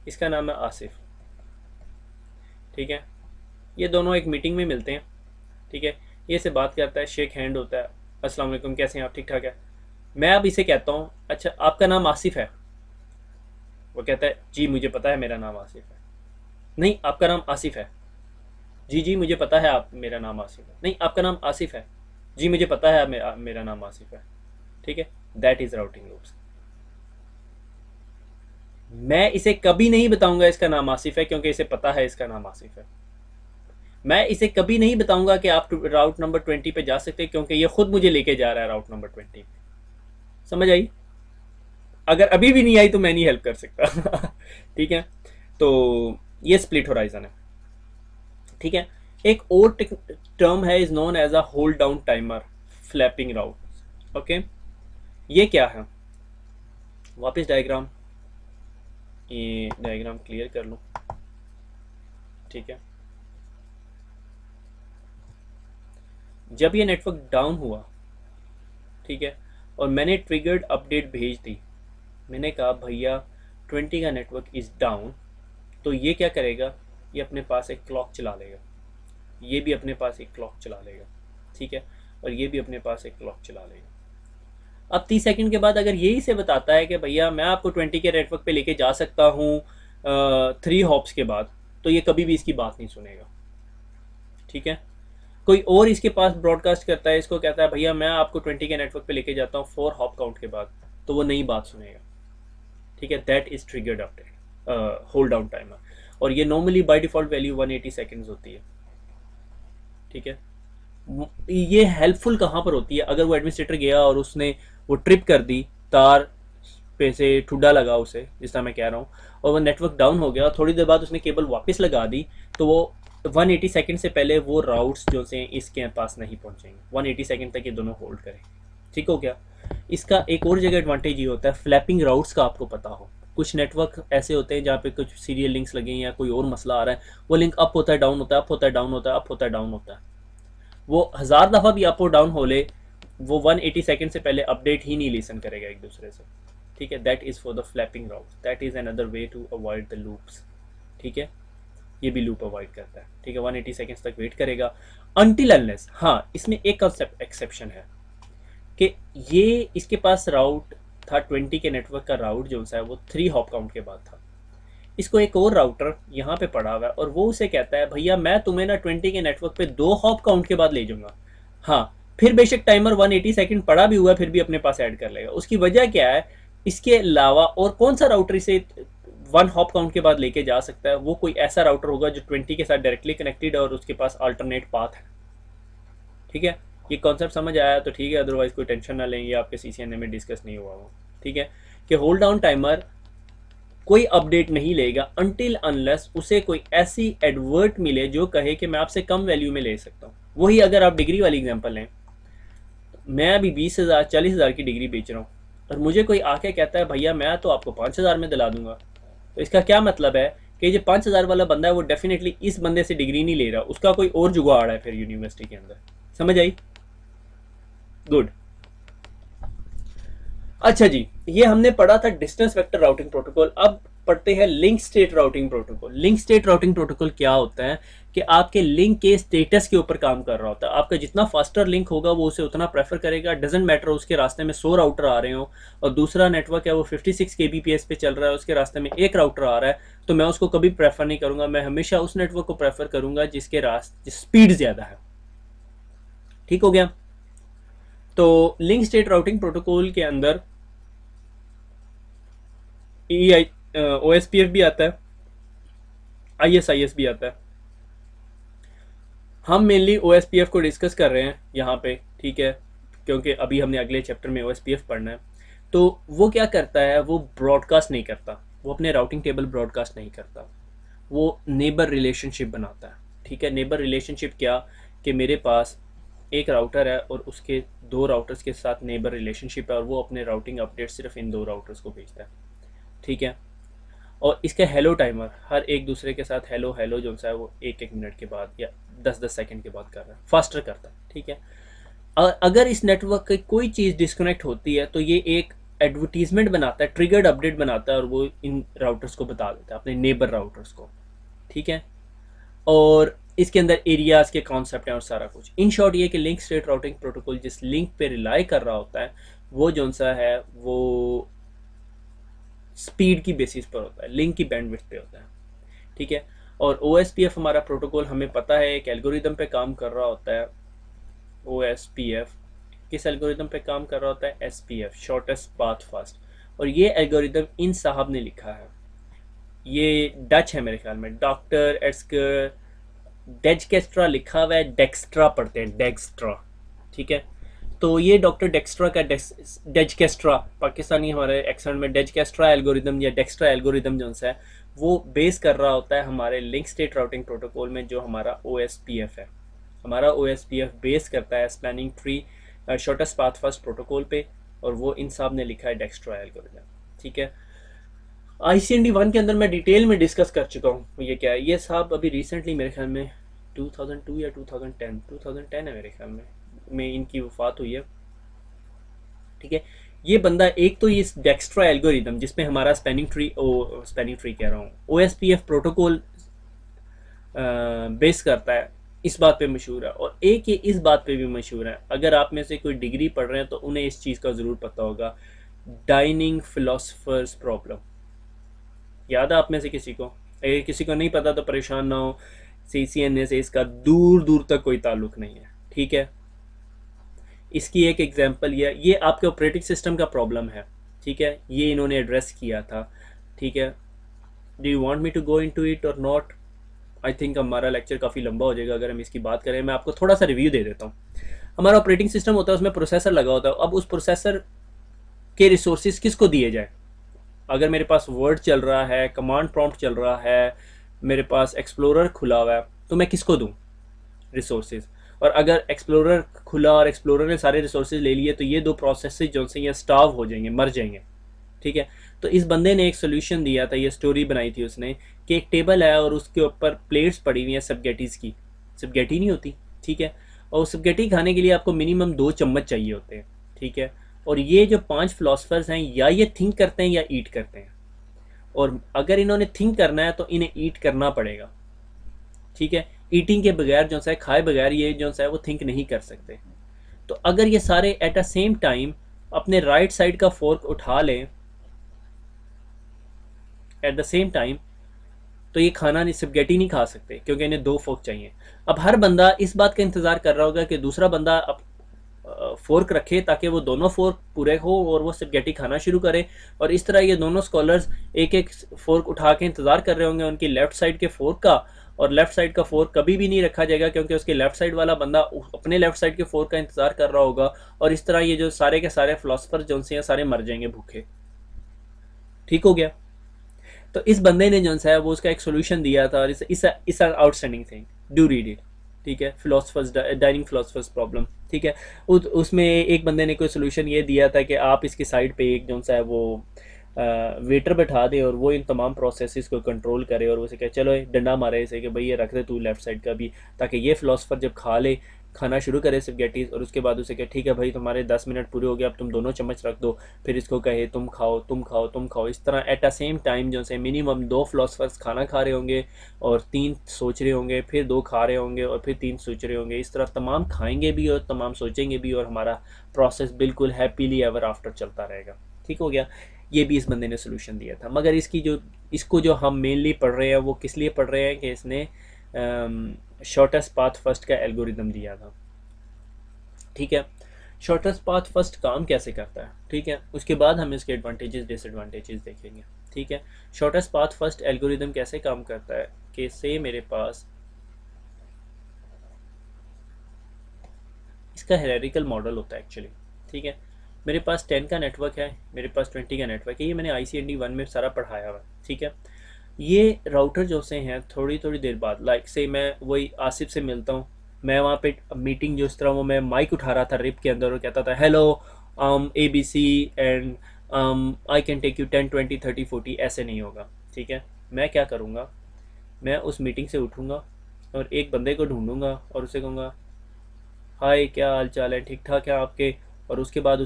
इसका नाम है आसिफ, ठीक है। ये दोनों एक मीटिंग में मिलते हैं, ठीक है। ये से बात करता है, शेक हैंड होता है, अस्सलाम वालेकुम, कैसे हैं आप, ठीक ठाक है। मैं अब इसे कहता हूँ, अच्छा आपका नाम आसिफ है? वो कहता है जी मुझे पता है मेरा नाम आसिफ है। नहीं, आपका नाम आसिफ है? जी जी मुझे पता है आप मेरा नाम आसिफ है। नहीं, आपका नाम आसिफ है? जी मुझे पता है मेरा नाम आसिफ है, ठीक है। That is routing loops. मैं इसे कभी नहीं बताऊंगा इसका नाम आसिफ है, क्योंकि इसे पता है इसका नाम आसिफ है। मैं इसे कभी नहीं बताऊंगा कि आप राउट नंबर 20 पे जा सकते हैं, क्योंकि ये खुद मुझे लेके जा रहा है राउट नंबर 20 पे। समझ आई? अगर अभी भी नहीं आई तो मैं नहीं हेल्प कर सकता ठीक है। तो ये स्प्लिट होराइजन है, ठीक है। एक और टर्म है, is known as a hold down timer flapping route. Okay, ये क्या है? वापस डायग्राम, ये डायग्राम क्लियर कर लूं, ठीक है। जब ये नेटवर्क डाउन हुआ, ठीक है, और मैंने ट्रिगर्ड अपडेट भेज दी, मैंने कहा भैया 20 का नेटवर्क इज़ डाउन, तो ये क्या करेगा, ये अपने पास एक क्लॉक चला लेगा, ये भी अपने पास एक क्लॉक चला लेगा, ठीक है, और ये भी अपने पास एक क्लॉक चला लेगा। अब 30 सेकंड के बाद अगर यही से बताता है कि भैया मैं आपको 20 के नेटवर्क पे लेके जा सकता हूँ 3 हॉप्स के बाद, तो ये कभी भी इसकी बात नहीं सुनेगा, ठीक है। कोई और इसके पास ब्रॉडकास्ट करता है, इसको कहता है भैया मैं आपको 20 के नेटवर्क पे लेके जाता हूँ 4 हॉप काउंट के बाद, तो वो नई बात सुनेगा, ठीक है। That is triggered update hold down timer, और ये normally by default value 180 seconds होती है, ठीक है। ये हेल्पफुल कहाँ पर होती है? अगर वो एडमिनिस्ट्रेटर गया और उसने वो ट्रिप कर दी, तार पे से ठुड्डा लगा उसे, जिस तरह मैं कह रहा हूँ, और वो नेटवर्क डाउन हो गया, थोड़ी देर बाद उसने केबल वापस लगा दी, तो वो 180 सेकंड से पहले वो राउट्स जो से इसके पास नहीं पहुंचेंगे, 180 सेकंड तक ये दोनों होल्ड करेंगे, ठीक हो गया। इसका एक और जगह एडवांटेज ये होता है, फ्लैपिंग राउट्स का आपको पता हो। कुछ नेटवर्क ऐसे होते हैं जहाँ पे कुछ सीरियल लिंक्स लगे हैं या कोई और मसला आ रहा है, वो लिंक अप होता है डाउन होता है, अप होता है डाउन होता है, अप होता है डाउन होता है। वो 1000 दफ़ा भी अप और डाउन हो ले, वो 180 सेकंड से पहले अपडेट ही नहीं लिसन करेगा एक दूसरे से, ठीक है। That is for the flapping route, that is another way to avoid the loops, ठीक है। ये भी लूप अवॉइड करता है, ठीक है। 180 सेकंड्स तक वेट करेगा अनटिल अनलेस, हाँ इसमें एक कंसेप्ट एक्सेप्शन है कि ये इसके पास राउट था 20 के नेटवर्क का राउट जो सा है वो 3 हॉप काउंट के बाद था। इसको एक और राउटर यहाँ पे पड़ा हुआ है और वो उसे कहता है भैया मैं तुम्हें ना 20 के नेटवर्क पे 2 हॉप काउंट के बाद ले जाऊंगा। हाँ, फिर बेशक टाइमर 180 सेकंड पड़ा भी हुआ है, फिर भी अपने पास ऐड कर लेगा। उसकी वजह क्या है? इसके अलावा और कौन सा राउटर इसे 1 हॉप काउंट के बाद लेके जा सकता है? वो कोई ऐसा राउटर होगा जो 20 के साथ डायरेक्टली कनेक्टेड है और उसके पास अल्टरनेट पाथ है, ठीक है। ये कॉन्सेप्ट समझ आया तो ठीक है, अदरवाइज कोई टेंशन ना लें, ये आपके CCNA में डिस्कस नहीं हुआ वो, ठीक है। कि होल्ड डाउन टाइमर कोई अपडेट नहीं लेगा अनटिल अनलेस उसे कोई ऐसी एडवर्ट मिले जो कहे कि मैं आपसे कम वैल्यू में ले सकता हूँ। वही अगर आप डिग्री वाली एग्जांपल लें, मैं अभी 20,000 40,000 की डिग्री बेच रहा हूँ और मुझे कोई आके कहता है भैया मैं तो आपको 5,000 में दिला दूंगा, तो इसका क्या मतलब है कि जो 5,000 वाला बंदा है वो डेफिनेटली इस बंदे से डिग्री नहीं ले रहा, उसका कोई और जुगाड़ है फिर यूनिवर्सिटी के अंदर। समझ आई? गुड। अच्छा जी, ये हमने पढ़ा था डिस्टेंस वेक्टर राउटिंग प्रोटोकॉल। अब पढ़ते हैं link state routing protocol. Link state routing protocol क्या होता है कि आपके लिंक के स्टेटस के ऊपर काम कर रहा होता है। आपका जितना फास्टर लिंक होगा वो उसे उतना प्रेफर करेगा, डजेंट मैटर उसके रास्ते में 100 राउटर आ रहे हो और दूसरा नेटवर्क है वो 56 kbps पे चल रहा है, उसके रास्ते में एक राउटर आ रहा है, तो मैं उसको कभी प्रेफर नहीं करूंगा। मैं हमेशा उस नेटवर्क को प्रेफर करूंगा जिसके रास्ते स्पीड ज्यादा है। ठीक हो गया? तो लिंक स्टेट राउटिंग प्रोटोकॉल के अंदर OSPF भी आता है, ISIS भी आता है। हम मेनली OSPF को डिस्कस कर रहे हैं यहाँ पे, ठीक है, क्योंकि अभी हमने अगले चैप्टर में OSPF पढ़ना है। तो वो क्या करता है, वो ब्रॉडकास्ट नहीं करता, वो अपने राउटिंग टेबल ब्रॉडकास्ट नहीं करता, वो नेबर रिलेशनशिप बनाता है। ठीक है, नेबर रिलेशनशिप क्या कि मेरे पास एक राउटर है और उसके दो राउटर्स के साथ नेबर रिलेशनशिप है और वो अपने राउटिंग अपडेट सिर्फ इन दो राउटर्स को भेजता है, ठीक है। और इसका हेलो टाइमर हर एक दूसरे के साथ हेलो हेलो जो सा है वो 1-1 मिनट के बाद या 10-10 सेकंड के बाद कर रहा है, फास्टर करता है, ठीक है। अगर इस नेटवर्क की कोई चीज़ डिस्कनेक्ट होती है तो ये एक एडवर्टीजमेंट बनाता है, ट्रिगर्ड अपडेट बनाता है और वो इन राउटर्स को बता देता है, अपने नेबर राउटर्स को, ठीक है। और इसके अंदर एरियाज के कॉन्सेप्ट हैं और सारा कुछ। इन शॉर्ट ये कि लिंक स्टेट राउटिंग प्रोटोकॉल जिस लिंक पे रिलाई कर रहा होता है वो जो सा है वो स्पीड की बेसिस पर होता है, लिंक की बैंडविड्थ पे होता है, ठीक है। और OSPF हमारा प्रोटोकॉल हमें पता है एक एल्गोरिदम पे काम कर रहा होता है। OSPF किस एल्गोरिदम पे काम कर रहा होता है? SPF, shortest path fast. और ये एल्गोरिदम इन साहब ने लिखा है, ये डच है मेरे ख्याल में, डॉक्टर एट्सकर डेजकेस्ट्रा लिखा हुआ है, डेक्स्ट्रा पढ़ते हैं, डेक्स्ट्रा, ठीक है। तो ये डॉक्टर डेक्स्ट्रा का डेजकेस्ट्रा, पाकिस्तानी हमारे एक्सेंट में डेजकेस्ट्रा एल्गोरिदम या डेक्स्ट्रा एल्गोरिदम जो है वो बेस कर रहा होता है हमारे लिंक स्टेट राउटिंग प्रोटोकॉल में जो हमारा OSPF है। हमारा OSPF बेस करता है spanning tree shortest path first protocol पे और वो इन साहब ने लिखा है डेक्स्ट्रा एल्गोरिदम, ठीक है। ICND 1 के अंदर मैं डिटेल में डिस्कस कर चुका हूँ ये क्या है। ये साहब अभी रिसेंटली मेरे ख्याल में 2002 या 2010 है मेरे ख्याल में इनकी वफात हुई है, ठीक है। ये बंदा एक तो ये डेक्स्ट्रा एल्गोरिदम जिसमें हमारा स्पैनिंग ट्री कह रहा हूँ OSPF प्रोटोकॉल बेस करता है, इस बात पे मशहूर है। और एक ये इस बात पे भी मशहूर है, अगर आप में से कोई डिग्री पढ़ रहे हैं तो उन्हें इस चीज़ का ज़रूर पता होगा, डाइनिंग फिलोसफर्स प्रॉब्लम। याद है आप में से किसी को? अगर किसी को नहीं पता तो परेशान ना हो, CCNA से इसका दूर दूर तक कोई ताल्लुक नहीं है, ठीक है। इसकी एक एग्जांपल ये आपके ऑपरेटिंग सिस्टम का प्रॉब्लम है, ठीक है, ये इन्होंने एड्रेस किया था, ठीक है। Do you want me to go into it और नॉट? आई थिंक हमारा लेक्चर काफ़ी लंबा हो जाएगा अगर हम इसकी बात करें। मैं आपको थोड़ा सा रिव्यू दे देता हूँ। हमारा ऑपरेटिंग सिस्टम होता है, उसमें प्रोसेसर लगा होता है। अब उस प्रोसेसर के रिसोर्सेज किसको दिए जाए? अगर मेरे पास वर्ड चल रहा है, कमांड प्रॉम्प्ट चल रहा है, मेरे पास एक्सप्लोरर खुला हुआ है, तो मैं किसको दूँ रिसोर्सेज? और अगर एक्सप्लोरर खुला और एक्सप्लोरर ने सारे रिसोर्सेज ले लिए तो ये दो प्रोसेसेस जो से ये स्टार्व हो जाएंगे, मर जाएंगे, ठीक है। तो इस बंदे ने एक सोल्यूशन दिया था, ये स्टोरी बनाई थी उसने कि एक टेबल है और उसके ऊपर प्लेट्स पड़ी हुई हैं स्पगेटीज़ की, स्पगेटी नहीं होती, ठीक है। और स्पगेटी खाने के लिए आपको मिनिमम 2 चम्मच चाहिए होते हैं, ठीक है। और ये जो 5 फिलोसफर्स हैं या ये थिंक करते हैं या ईट करते हैं, और अगर इन्होंने थिंक करना है तो इन्हें ईट करना पड़ेगा, ठीक है। ईटिंग के बगैर जो है, खाए बगैर ये जो है वो थिंक नहीं कर सकते। तो अगर ये सारे एट अ सेम टाइम अपने राइट साइड का फोर्क उठा लें एट द सेम टाइम, तो ये खाना नहीं, स्पगेटी नहीं खा सकते क्योंकि इन्हें 2 फोर्क चाहिए। अब हर बंदा इस बात का इंतज़ार कर रहा होगा कि दूसरा बंदा फोर्क रखे ताकि वो दोनों फोर्क पूरे हो और वो स्पगेटी खाना शुरू करे। और इस तरह ये दोनों स्कॉलर्स एक एक फोर्क उठा के इंतज़ार कर रहे होंगे उनकी लेफ़्ट साइड के फोर्क का, और लेफ़्ट साइड का फोर्क कभी भी नहीं रखा जाएगा क्योंकि उसके लेफ़्ट साइड वाला बंदा अपने लेफ़्ट साइड के फोर्क का इंतज़ार कर रहा होगा। और इस तरह ये जो सारे के सारे फिलोसफर जो से सारे मर जाएंगे भूखे, ठीक हो गया। तो इस बंदे ने जो है वो उसका एक सोल्यूशन दिया था और इस outstanding thing, do read it, ठीक है, फिलोसफर्स डाइनिंग फिलोसफर्स प्रॉब्लम, ठीक है। उसमें एक बंदे ने कोई सोल्यूशन ये दिया था कि आप इसकी साइड पे एक जो सा है वो वेटर बैठा दे और वो इन तमाम प्रोसेसेस को कंट्रोल करे और उसे कहे चलो डंडा मारे इसे कि भाई ये रख दे तू लेफ़्ट साइड का भी, ताकि ये फिलोसफर जब खाना शुरू करे स्पगेटीज और उसके बाद उसे कहे ठीक है भाई तुम्हारे 10 मिनट पूरे हो गए, अब तुम दोनों चम्मच रख दो, फिर इसको कहे तुम खाओ तुम खाओ तुम खाओ। इस तरह एट अ सेम टाइम जो से मिनिमम 2 फिलोसफर्स खाना खा रहे होंगे और 3 सोच रहे होंगे, फिर 2 खा रहे होंगे और फिर 3 सोच रहे होंगे। इस तरह तमाम खाएंगे भी और तमाम सोचेंगे भी और हमारा प्रोसेस बिल्कुल हैप्पीली एवर आफ्टर चलता रहेगा, ठीक हो गया। ये भी इस बंदे ने सोल्यूशन दिया था। मगर इसको जो हम मेनली पढ़ रहे हैं वो किस लिए पढ़ रहे हैं कि इसने शॉर्टेस्ट पाथ फर्स्ट का एल्गोरिदम दिया था, ठीक है। शॉर्टेस्ट पाथ फर्स्ट काम कैसे करता है, ठीक है, उसके बाद हम इसके एडवांटेजेस डिसएडवांटेजेस देखेंगे, ठीक है। शॉर्टेस्ट पाथ फर्स्ट एल्गोरिदम कैसे काम करता है कि से मेरे पास इसका हायरार्किकल मॉडल होता है एक्चुअली, ठीक है। मेरे पास 10 का नेटवर्क है, मेरे पास 20 का नेटवर्क है, ये मैंने ICND 1 में सारा पढ़ाया हुआ है, ठीक है। ये राउटर जो से हैं थोड़ी थोड़ी देर बाद, लाइक से मैं वही आसिफ से मिलता हूँ, मैं वहाँ पे मीटिंग जो इस तरह वो मैं माइक उठा रहा था रिप के अंदर और कहता था hello ABC and I can take you 10 20 30 40, ऐसे नहीं होगा। ठीक है, मैं क्या करूँगा, मैं उस मीटिंग से उठूँगा और एक बंदे को ढूंढूंगा और उसे कहूँगा हाय क्या हाल चाल है, ठीक ठाक है आपके, और उसके बाद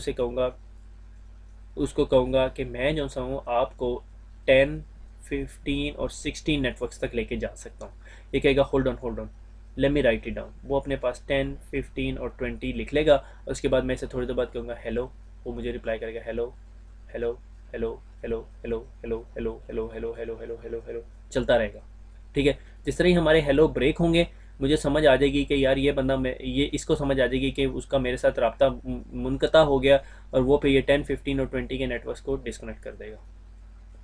उसको कहूँगा कि मैं जो सा हूँ आपको 10 15 और 16 नेटवर्क्स तक लेके जा सकता हूँ। ये कहेगा hold on let me right it down. वो अपने पास 10 15 और 20 लिख लेगा और उसके बाद मैं इसे थोड़ी देर बाद कहूँगा हेलो, वो मुझे रिप्लाई करेगा hello hello hello hello hello hello hello hello hello hello hello hello hello, चलता रहेगा। ठीक है, जिस तरह ही हमारे हेलो ब्रेक होंगे मुझे समझ आ जाएगी कि यार ये बंदा, मैं ये इसको समझ आ जाएगी कि उसका मेरे साथ रब्ता मुनक़ता हो गया और वो पे ये 10 15 और 20 के नेटवर्क्स को डिस्कनेक्ट कर देगा।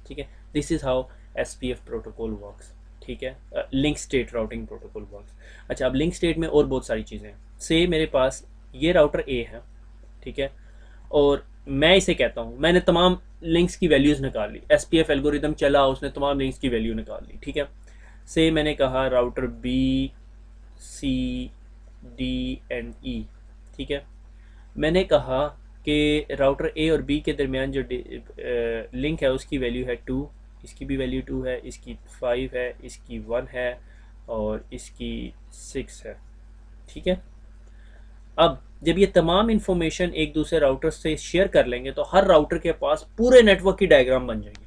ठीक है, this is how SPF protocol works. ठीक है, link state routing protocol works. अच्छा, अब लिंक स्टेट में और बहुत सारी चीज़ें हैं। से मेरे पास ये राउटर A है, ठीक है, और मैं इसे कहता हूँ, मैंने तमाम लिंक्स की वैल्यूज़ निकाल ली, SPF एल्गोरिदम चला, उसने तमाम लिंक्स की वैल्यू निकाल ली। ठीक है, से मैंने कहा router B C D and E। ठीक है, मैंने कहा कि राउटर A और B के दरमियान जो लिंक है उसकी वैल्यू है 2, इसकी भी वैल्यू 2 है, इसकी 5 है, इसकी 1 है और इसकी 6 है। ठीक है, अब जब ये तमाम इंफॉर्मेशन एक दूसरे राउटर से शेयर कर लेंगे तो हर राउटर के पास पूरे नेटवर्क की डायग्राम बन जाएगी।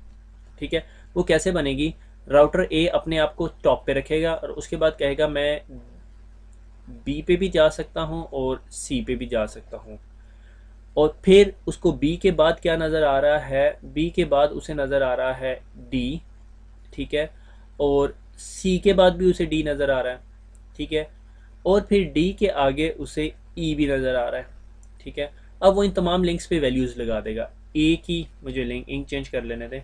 ठीक है, वो कैसे बनेगी, राउटर A अपने आप को टॉप पे रखेगा और उसके बाद कहेगा मैं B पे भी जा सकता हूँ और C पे भी जा सकता हूँ, और फिर उसको B के बाद क्या नज़र आ रहा है, B के बाद उसे नज़र आ रहा है D। ठीक है, और C के बाद भी उसे D नज़र आ रहा है। ठीक है, और फिर D के आगे उसे E भी नज़र आ रहा है। ठीक है, अब वो इन तमाम लिंक्स पे वैल्यूज़ लगा देगा। A की मुझे लिंक चेंज कर लेने दें,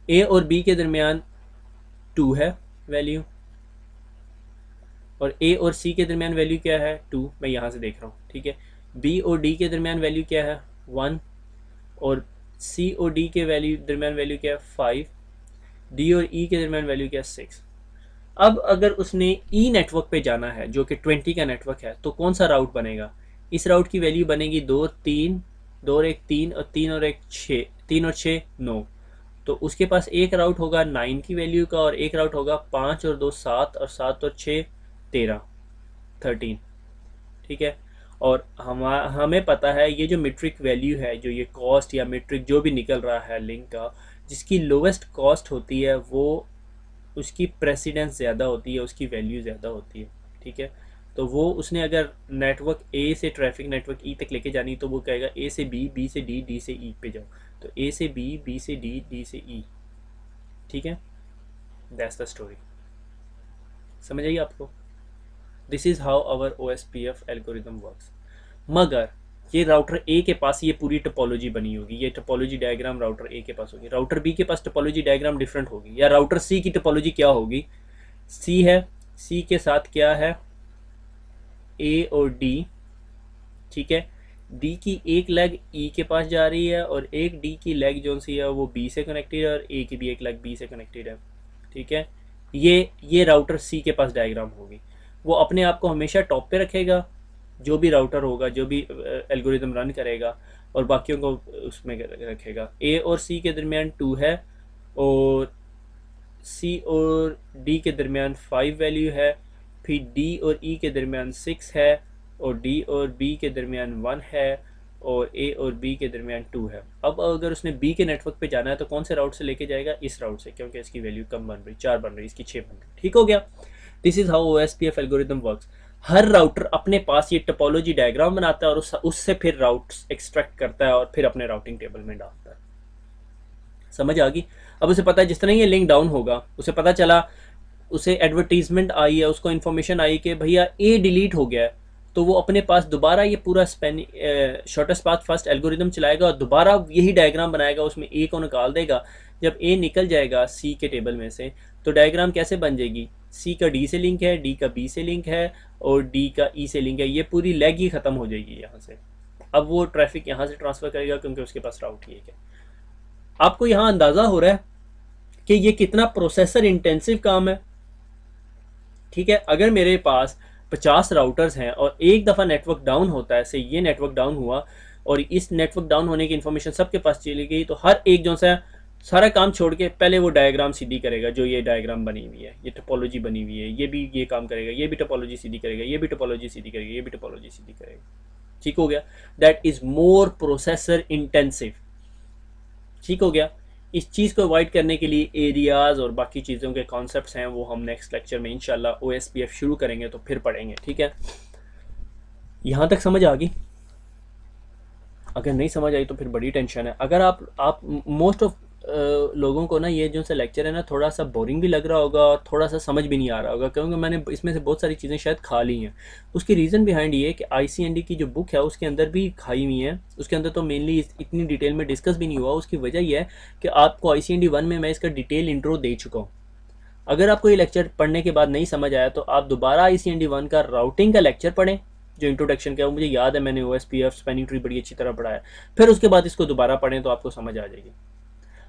A और B के दरमियान 2 है वैल्यू, और A और C के दरमियान वैल्यू क्या है 2, मैं यहाँ से देख रहा हूँ। ठीक है, B और D के दरमियान वैल्यू क्या है 1, और C और D के दरमियान वैल्यू क्या है 5, D और E के दरमियान वैल्यू क्या है 6। अब अगर उसने E नेटवर्क पे जाना है जो कि 20 का नेटवर्क है, तो कौन सा राउट बनेगा, इस राउट की वैल्यू बनेगी 2 और 3, 2 और 1 3 और 3 और 1 6, 3 और 6 9। तो उसके पास एक राउट होगा 9 की वैल्यू का और एक राउट होगा 5 और 2 7 और 7 और 6 13 13। ठीक है, और हमें पता है ये जो मीट्रिक वैल्यू है, जो ये कॉस्ट या मीट्रिक जो भी निकल रहा है लिंक का, जिसकी लोवेस्ट कॉस्ट होती है वो उसकी प्रेसिडेंस ज़्यादा होती है, उसकी वैल्यू ज़्यादा होती है। ठीक है, तो वो उसने अगर नेटवर्क A से ट्रैफिक नेटवर्क E तक लेके जानी तो वो कहेगा A से B, B से D, D से E पे जाओ। तो A से B, B से D, D से E। ठीक है, दैट्स द स्टोरी। समझ आइए आपको, this is how our OSPF algorithm works. मगर ये राउटर A के पास ये पूरी टोपोलॉजी बनी होगी, ये टोपोलॉजी डायग्राम राउटर A के पास होगी, राउटर B के पास टोपोलॉजी डायग्राम डिफरेंट होगी। या राउटर C की टोपोलॉजी क्या होगी, C है, C के साथ क्या है A और D। ठीक है, D की एक लेग E के पास जा रही है और एक D की लेग जो सी है वो B से कनेक्टेड है और A की भी एक लेग B से कनेक्टेड है। ठीक है, ये राउटर C के पास डायग्राम होगी। वो अपने आप को हमेशा टॉप पे रखेगा, जो भी राउटर होगा, जो भी एल्गोरिदम रन करेगा, और बाकियों को उसमें रखेगा। A और C के दरमियान 2 है और C और D के दरमियान 5 वैल्यू है, फिर D और E के दरमियान 6 है, और D और B के दरमियान 1 है, और A और B के दरमियान 2 है। अब अगर उसने B के नेटवर्क पे जाना है तो कौन से राउट से लेके जाएगा, इस राउट से, क्योंकि इसकी वैल्यू कम बन रही, 4 बन रही, इसकी 6 बन रही। ठीक हो गया, this is how OSPF algorithm works. Her router अपने पास ये टोपोलॉजी डायग्राम बनाता है और उससे फिर राउट्स एक्सट्रैक्ट करता है और फिर अपने राउटिंग टेबल में डालता है। समझ आ गई। अब उसे पता है जिस तरह ये लिंक डाउन होगा, उसे पता चला, उसे एडवर्टीजमेंट आई है, उसको इन्फॉर्मेशन आई कि भैया A डिलीट हो गया है, तो वो अपने पास दोबारा ये पूरा शॉर्टेस्ट पाथ फर्स्ट एल्गोरिदम चलाएगा और दोबारा यही डायग्राम बनाएगा, उसमें A को निकाल देगा। जब A निकल जाएगा C के टेबल में से तो डायग्राम कैसे बन जाएगी, C का D से लिंक है, D का B से लिंक है और D का E से लिंक है, ये पूरी लेग ही ख़त्म हो जाएगी यहाँ से। अब वो ट्रैफिक यहाँ से ट्रांसफ़र करेगा क्योंकि उसके पास राउट ही है। आपको यहाँ अंदाज़ा हो रहा है कि ये कितना प्रोसेसर इंटेंसिव काम है। ठीक है, अगर मेरे पास 50 राउटर्स हैं और एक दफ़ा नेटवर्क डाउन होता है, से ये नेटवर्क डाउन हुआ और इस नेटवर्क डाउन होने की इन्फॉर्मेशन सबके पास चली गई, तो हर एक जो सा सारा काम छोड़ के पहले वो डायग्राम सीधी करेगा, जो ये डायग्राम बनी हुई है, ये टोपोलॉजी बनी हुई है, ये भी ये काम करेगा, ये भी टोपोलॉजी सीधी करेगा, ये भी टोपोलॉजी सीधी करेगा, ये भी टोपोलॉजी सीधी करेगा। ठीक हो गया, that is more processor intensive. ठीक हो गया। इस चीज़ को अवॉइड करने के लिए एरियाज और बाकी चीज़ों के कॉन्सेप्ट्स हैं वो हम नेक्स्ट लेक्चर में इंशाल्लाह OSPF शुरू करेंगे तो फिर पढ़ेंगे। ठीक है, यहाँ तक समझ आ गई? अगर नहीं समझ आई तो फिर बड़ी टेंशन है। अगर आप मोस्ट ऑफ लोगों को ना ये जो सा लेक्चर है ना थोड़ा सा बोरिंग भी लग रहा होगा और थोड़ा सा समझ भी नहीं आ रहा होगा, क्योंकि मैंने इसमें से बहुत सारी चीज़ें शायद खा ली हैं। उसकी रीज़न बिहाइंड ये है कि ICND की जो बुक है उसके अंदर भी खाई हुई है, उसके अंदर तो मेनली इतनी डिटेल में डिस्कस भी नहीं हुआ। उसकी वजह यह है कि आपको ICND 1 में मैं इसका डिटेल इंट्रो दे चुका हूँ। अगर आपको ये लेक्चर पढ़ने के बाद नहीं समझ आया तो आप दोबारा ICND 1 का राउटिंग का लेक्चर पढ़ें, जो इंट्रोडक्शन का, वो मुझे याद है मैंने OSPF स्पैनिंग ट्री बड़ी अच्छी तरह पढ़ाया। फिर उसके बाद इसको दोबारा पढ़ें तो आपको समझ आ जाएगी।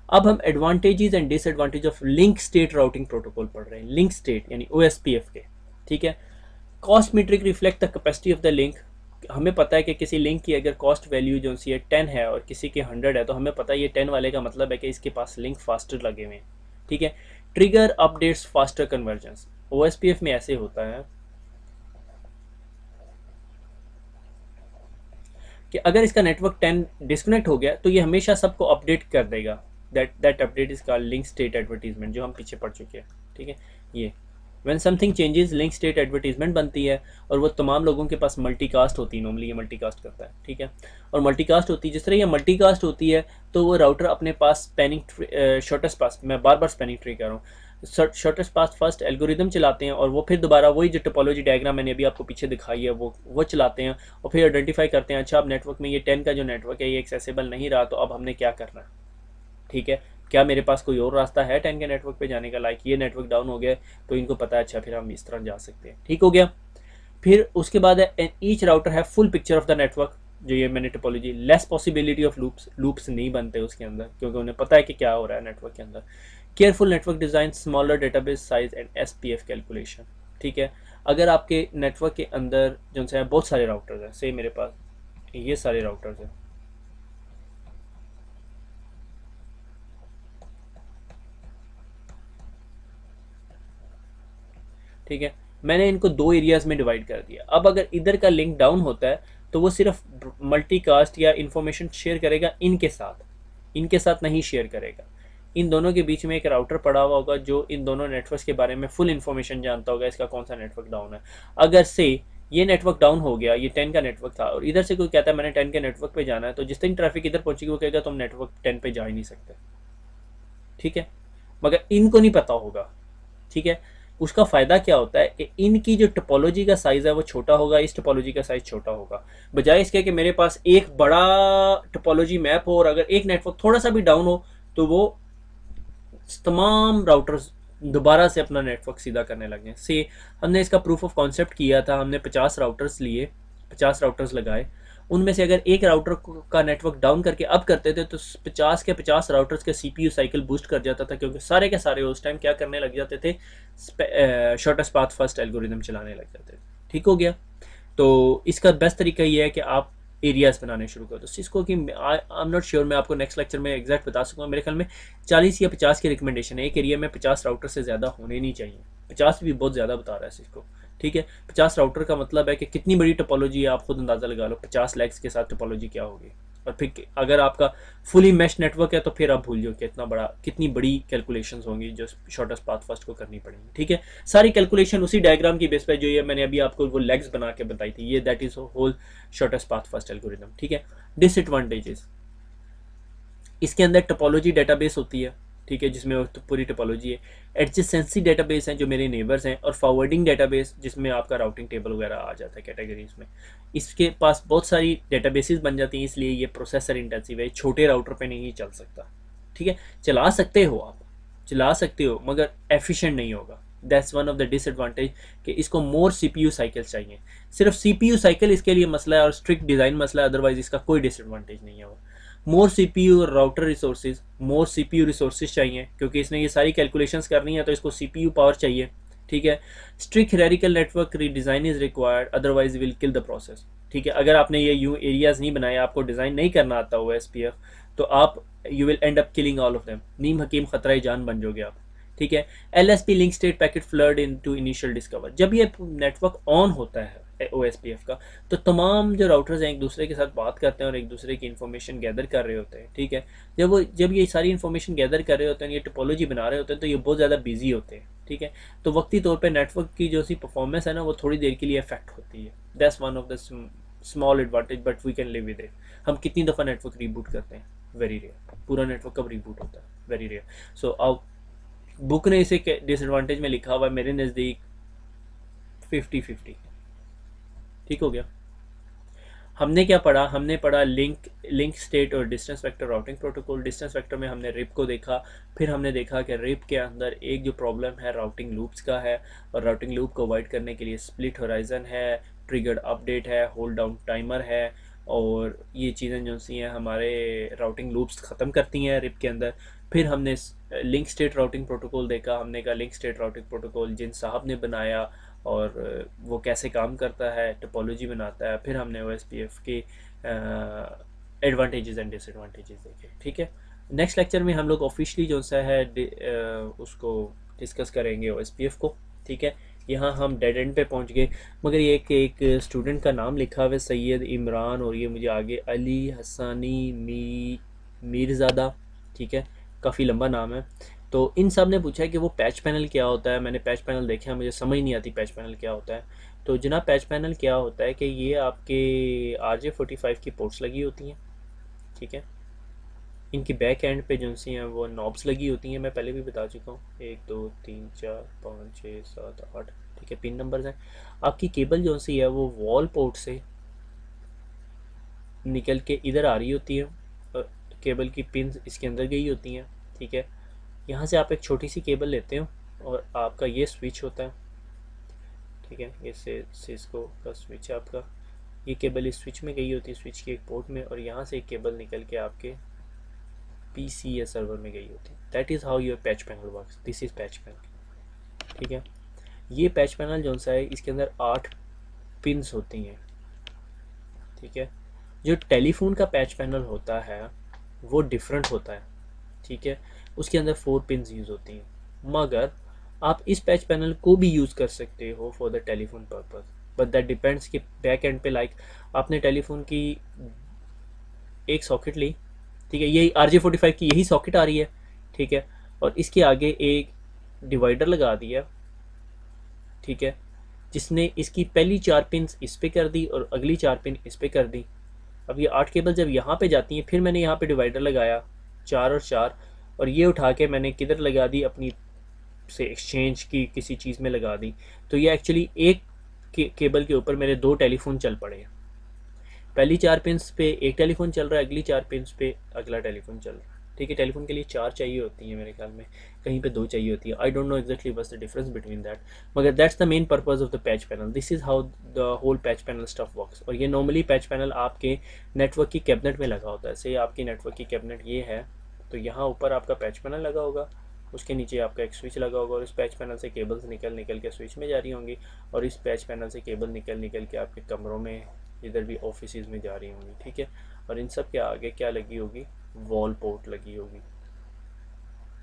अब हम advantages and disadvantage of link state routing protocol पढ़ रहे हैं, लिंक स्टेट यानी OSPF के। ठीक है, cost metric reflect the capacity of the link. हमें पता है कि किसी लिंक की अगर कॉस्ट वैल्यू जो सी है 10 है और किसी के 100 है, तो हमें पता है ये 10 वाले का मतलब है कि इसके पास लिंक फास्टर लगे हुए हैं। ठीक है, trigger updates faster convergence. OSPF में ऐसे होता है कि अगर इसका नेटवर्क 10 डिस्कनेक्ट हो गया तो ये हमेशा सबको अपडेट कर देगा। That update is called link state advertisement, जो हम पीछे पढ़ चुके हैं। ठीक है, ये when something changes link state advertisement बनती है और वो तमाम लोगों के पास मल्टीकास्ट होती है। नॉर्मली ये मल्टीकास्ट करता है। ठीक है, और मल्टीकास्ट होती है, जिस तरह ये मल्टीकास्ट होती है तो वो राउटर अपने पास स्पैनिंग शॉर्टेस्ट पास, मैं बार बार स्पैनिंग ट्री कर रहा हूँ, शॉर्टेस्ट पास फर्स्ट एल्गोरिदम चलाते हैं और वो फिर दोबारा वही जो टोपोलॉजी डायग्राम मैंने अभी आपको पीछे दिखाई है वो चलाते हैं और फिर आइडेंटिफाई करते हैं, अच्छा अब नेटवर्क में ये 10 का जो नेटवर्क है ये एक्सेसिबल नहीं रहा, तो अब हमने क्या करना है। ठीक है, क्या मेरे पास कोई और रास्ता है 10 के नेटवर्क पे जाने का, लाइक ये नेटवर्क डाउन हो गया तो इनको पता है, अच्छा फिर हम इस तरह जा सकते हैं। ठीक हो गया। फिर उसके बाद है ईच राउटर है full picture of the network, जो ये मैंने topology, less possibility of loops नहीं बनते उसके अंदर, क्योंकि उन्हें पता है कि क्या हो रहा है नेटवर्क के अंदर। Careful network design, smaller database size and SPF calculation. ठीक है, अगर आपके नेटवर्क के अंदर जो है बहुत सारे राउटर्स हैं, से मेरे पास ये सारे राउटर्स हैं, ठीक है, मैंने इनको 2 एरियाज में डिवाइड कर दिया। अब अगर इधर का लिंक डाउन होता है तो वो सिर्फ मल्टीकास्ट या इंफॉर्मेशन शेयर करेगा इनके साथ नहीं शेयर करेगा। इन दोनों के बीच में एक राउटर पड़ा हुआ होगा जो इन दोनों नेटवर्क्स के बारे में फुल इन्फॉर्मेशन जानता होगा, इसका कौन सा नेटवर्क डाउन है। अगर से ये नेटवर्क डाउन हो गया, ये 10 का नेटवर्क था और इधर से कोई कहता है मैंने 10 के नेटवर्क पे जाना है, तो जिस दिन ट्रैफिक इधर पहुंचेगी वो कहेगा तुम नेटवर्क 10 पे जा ही नहीं सकते। ठीक है, मगर इनको नहीं पता होगा। ठीक है, उसका फ़ायदा क्या होता है कि इनकी जो टोपोलॉजी का साइज़ है वो छोटा होगा, इस टोपोलॉजी का साइज़ छोटा होगा, बजाय इसके कि मेरे पास एक बड़ा टोपोलॉजी मैप हो और अगर एक नेटवर्क थोड़ा सा भी डाउन हो तो वो तमाम राउटर्स दोबारा से अपना नेटवर्क सीधा करने लगे। से हमने इसका प्रूफ ऑफ कॉन्सेप्ट किया था, हमने 50 राउटर्स लिए, 50 राउटर्स लगाए, उनमें से अगर एक राउटर का नेटवर्क डाउन करके अब करते थे तो 50 के 50 राउटर्स के CPU साइकिल बूस्ट कर जाता था, क्योंकि सारे के सारे उस टाइम क्या करने लग जाते थे, शॉर्टेस्ट पाथ फर्स्ट एल्गोरिदम चलाने लग जाते थे। ठीक हो गया। तो इसका बेस्ट तरीका ये है कि आप एरियाज बनाने शुरू कर दो। इसको कि आई एम नॉट श्योर, मैं आपको नेक्स्ट लेक्चर में एग्जैक्ट बता सकूँगा, मेरे ख्याल में 40 या 50 की रिकमेंडेशन है। एक एरिया में 50 राउटर से ज़्यादा होने नहीं चाहिए, 50 भी बहुत ज़्यादा बता रहा है इसको। ठीक है, 50 राउटर का मतलब है कि कितनी बड़ी टोपोलॉजी है, आप खुद अंदाज़ा लगा लो 50 लैक्स के साथ टोपोलॉजी क्या होगी। और फिर अगर आपका फुली मैश नेटवर्क है तो फिर आप भूल जाओ कितनी बड़ी कैलकुलेशंस होंगी जो शॉर्टेस्ट पाथ फर्स्ट को करनी पड़ेंगी। ठीक है, सारी कैलकुलेशन उसी डायग्राम की बेस पे जो ये मैंने अभी आपको वो लेग्स बना के बताई थी, ये that is whole shortest path first algorithm. ठीक है, डिसएडवांटेजेस, इसके अंदर टोपोलॉजी डेटाबेस होती है, ठीक है, जिसमें तो पूरी टोपोलॉजी है। एडजेसेंसी डेटाबेस हैं जो मेरे नेबर्स हैं, और फॉरवर्डिंग डेटाबेस जिसमें आपका राउटिंग टेबल वगैरह आ जाता है कैटेगरीज में। इसके पास बहुत सारी डेटाबेसेस बन जाती हैं, इसलिए ये प्रोसेसर इंटेंसिव है, छोटे राउटर पे नहीं चल सकता। ठीक है, चला सकते हो मगर एफिशिएंट नहीं होगा। That's one of the disadvantage कि इसको मोर CPU साइकिल चाहिए। सिर्फ CPU साइकिल इसके लिए मसला है और स्ट्रिक्ट डिज़ाइन मसला है, अदरवाइज इसका कोई डिसएडवांटेज नहीं है। मोर CPU और राउटर रिसोर्सेज, मोर CPU रिसोर्सेज चाहिए क्योंकि इसने ये सारी कैलकुलेशंस करनी है तो इसको CPU पावर चाहिए, ठीक है। Strict hierarchical network redesign is required otherwise will kill the process, ठीक है। अगर आपने ये यू एरियाज नहीं बनाए, आपको डिज़ाइन नहीं करना आता हुआ SPF, तो आप you will end up killing all of them, नीम हकीम खतरा जान बन जाओगे आप, ठीक है। LSP link state packet flood in to initial discover, जब ये नेटवर्क ऑन होता है OSPF का, तो तमाम जो राउटर्स हैं एक दूसरे के साथ बात करते हैं और एक दूसरे की इन्फॉर्मेशन गैदर कर रहे होते हैं, ठीक है। जब ये सारी इन्फॉर्मेशन गैदर कर रहे होते हैं, ये टोपोलॉजी बना रहे होते हैं, तो ये बहुत ज़्यादा बिजी होते हैं, ठीक है। तो वक्ती तौर पे नेटवर्क की जो सी परफॉर्मेंस है ना, वो थोड़ी देर के लिए अफेक्ट होती है। That's one of the small advantage but we can live with it. हम कितनी दफ़ा नेटवर्क रीबूट करते हैं? Very rare. पूरा नेटवर्क कब रीबूट होता है? Very rare. सो अब बुक ने इसे डिसएडवांटेज में लिखा हुआ है, मेरे नज़दीक 50-50, ठीक हो गया। हमने क्या पढ़ा? हमने पढ़ा लिंक स्टेट और distance vector routing protocol. Distance vector में हमने रिप को देखा, फिर हमने देखा कि रिप के अंदर एक जो प्रॉब्लम है राउटिंग लूप्स का है, और राउटिंग लूप को अवॉइड करने के लिए स्प्लिट होराइजन है, ट्रिगर्ड अपडेट है, होल्ड डाउन टाइमर है, और ये चीज़ें जो सी हैं हमारे राउटिंग लूप्स ख़त्म करती हैं रिप के अंदर। फिर हमने लिंक स्टेट राउटिंग प्रोटोकॉल देखा। हमने कहा लिंक स्टेट राउटिंग प्रोटोकॉल जिन साहब ने बनाया और वो कैसे काम करता है, टोपोलॉजी बनाता है। फिर हमने OSPF के एडवांटेजेस एंड डिसएडवांटेजेस देखे, ठीक है। नेक्स्ट लेक्चर में हम लोग ऑफिशियली जो सा है उसको डिस्कस करेंगे OSPF को, ठीक है। यहाँ हम डेड एंड पे पहुँच गए, मगर ये एक स्टूडेंट का नाम लिखा हुआ है सैयद इमरान, और ये मुझे आगे अली हसानी मीरज़ादा, ठीक है, काफ़ी लंबा नाम है। तो इन सब ने पूछा है कि वो पैच पैनल क्या होता है। मैंने पैच पैनल देखा, मुझे समझ नहीं आती पैच पैनल क्या होता है। तो जनाब पैच पैनल क्या होता है कि ये आपके RJ45 की पोर्ट्स लगी होती हैं, ठीक है। इनकी बैक एंड पे जो सी हैं वो नॉब्स लगी होती हैं, मैं पहले भी बता चुका हूँ, 1 2 3 4 5 6 7 8, ठीक है, पिन नंबर्स हैं। आपकी केबल जो सी है वो वॉल पोर्ट से निकल के इधर आ रही होती है, और केबल की पिन इसके अंदर गई होती हैं, ठीक है। यहाँ से आप एक छोटी सी केबल लेते हो और आपका ये स्विच होता है, ठीक है, ये सिस्को का स्विच है आपका। ये केबल इस स्विच में गई होती है, स्विच के एक पोर्ट में, और यहाँ से एक केबल निकल के आपके PC या सर्वर में गई होती है। That is how your patch panel works. This is patch panel, ठीक है। ये पैच पैनल जो सा है इसके अंदर 8 पिन्स होती हैं, ठीक है। जो टेलीफोन का पैच पैनल होता है वो डिफरेंट होता है, ठीक है, उसके अंदर 4 पिन्स यूज़ होती हैं, मगर आप इस पैच पैनल को भी यूज़ कर सकते हो for the telephone purpose, but that depends कि बैक एंड पे लाइक आपने टेलीफोन की एक सॉकेट ली, ठीक है, यही RJ45 की यही सॉकेट आ रही है, ठीक है, और इसके आगे एक डिवाइडर लगा दिया, ठीक है, जिसने इसकी पहली 4 पिन्स इस पे कर दी और अगली 4 पिन इस पे कर दी। अब ये 8 केबल जब यहाँ पे जाती हैं, फिर मैंने यहाँ पे डिवाइडर लगाया 4 और 4, और ये उठा के मैंने किधर लगा दी, अपनी से एक्सचेंज की किसी चीज़ में लगा दी। तो ये एक्चुअली एक केबल के ऊपर मेरे 2 टेलीफोन चल पड़े हैं। पहली 4 पिन्स पे एक टेलीफोन चल रहा है, अगली 4 पिन्स पे अगला टेलीफोन चल रहा है, ठीक है। टेलीफोन के लिए 4 चाहिए होती हैं मेरे ख्याल में, कहीं पे 2 चाहिए होती है। I don't know exactly what's the difference between that, मगर that's the main purpose of the patch panel. This is how the whole patch panel stuff works. और ये नॉर्मली पैच पैनल आपके नेटवर्क की कैबिनेट में लगा होता है। से आपकी नेटवर्क की कैबिनेट ये है, तो यहाँ ऊपर आपका पैच पैनल लगा होगा, उसके नीचे आपका एक स्विच लगा होगा, और इस पैच पैनल से केबल्स निकल के स्विच में जा रही होंगी, और इस पैच पैनल से केबल निकल के आपके कमरों में, इधर भी ऑफिस में जा रही होंगी, ठीक है। और इन सब के आगे क्या लगी होगी? वॉल पोर्ट लगी होगी,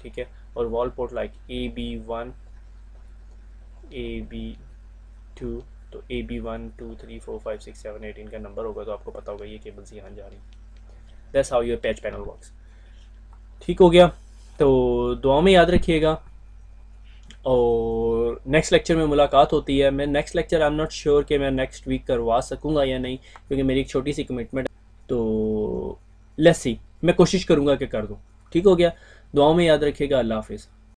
ठीक है। और wall port like AB1 AB2, तो AB1 2 3 4 5 6 7 8 इनका नंबर होगा, तो आपको पता होगा ये केबल्स यहाँ जा रही। That's how your patch panel works, ठीक हो गया। तो दुआ में याद रखिएगा, और नेक्स्ट लेक्चर में मुलाकात होती है। मैं next lecture I am not sure कि मैं नेक्स्ट वीक करवा सकूँगा या नहीं, क्योंकि मेरी एक छोटी सी कमिटमेंट, तो लेट्स सी, मैं कोशिश करूँगा कि कर दूँ, ठीक हो गया। दुआओं में याद रखिएगा। अल्लाह हाफिज़।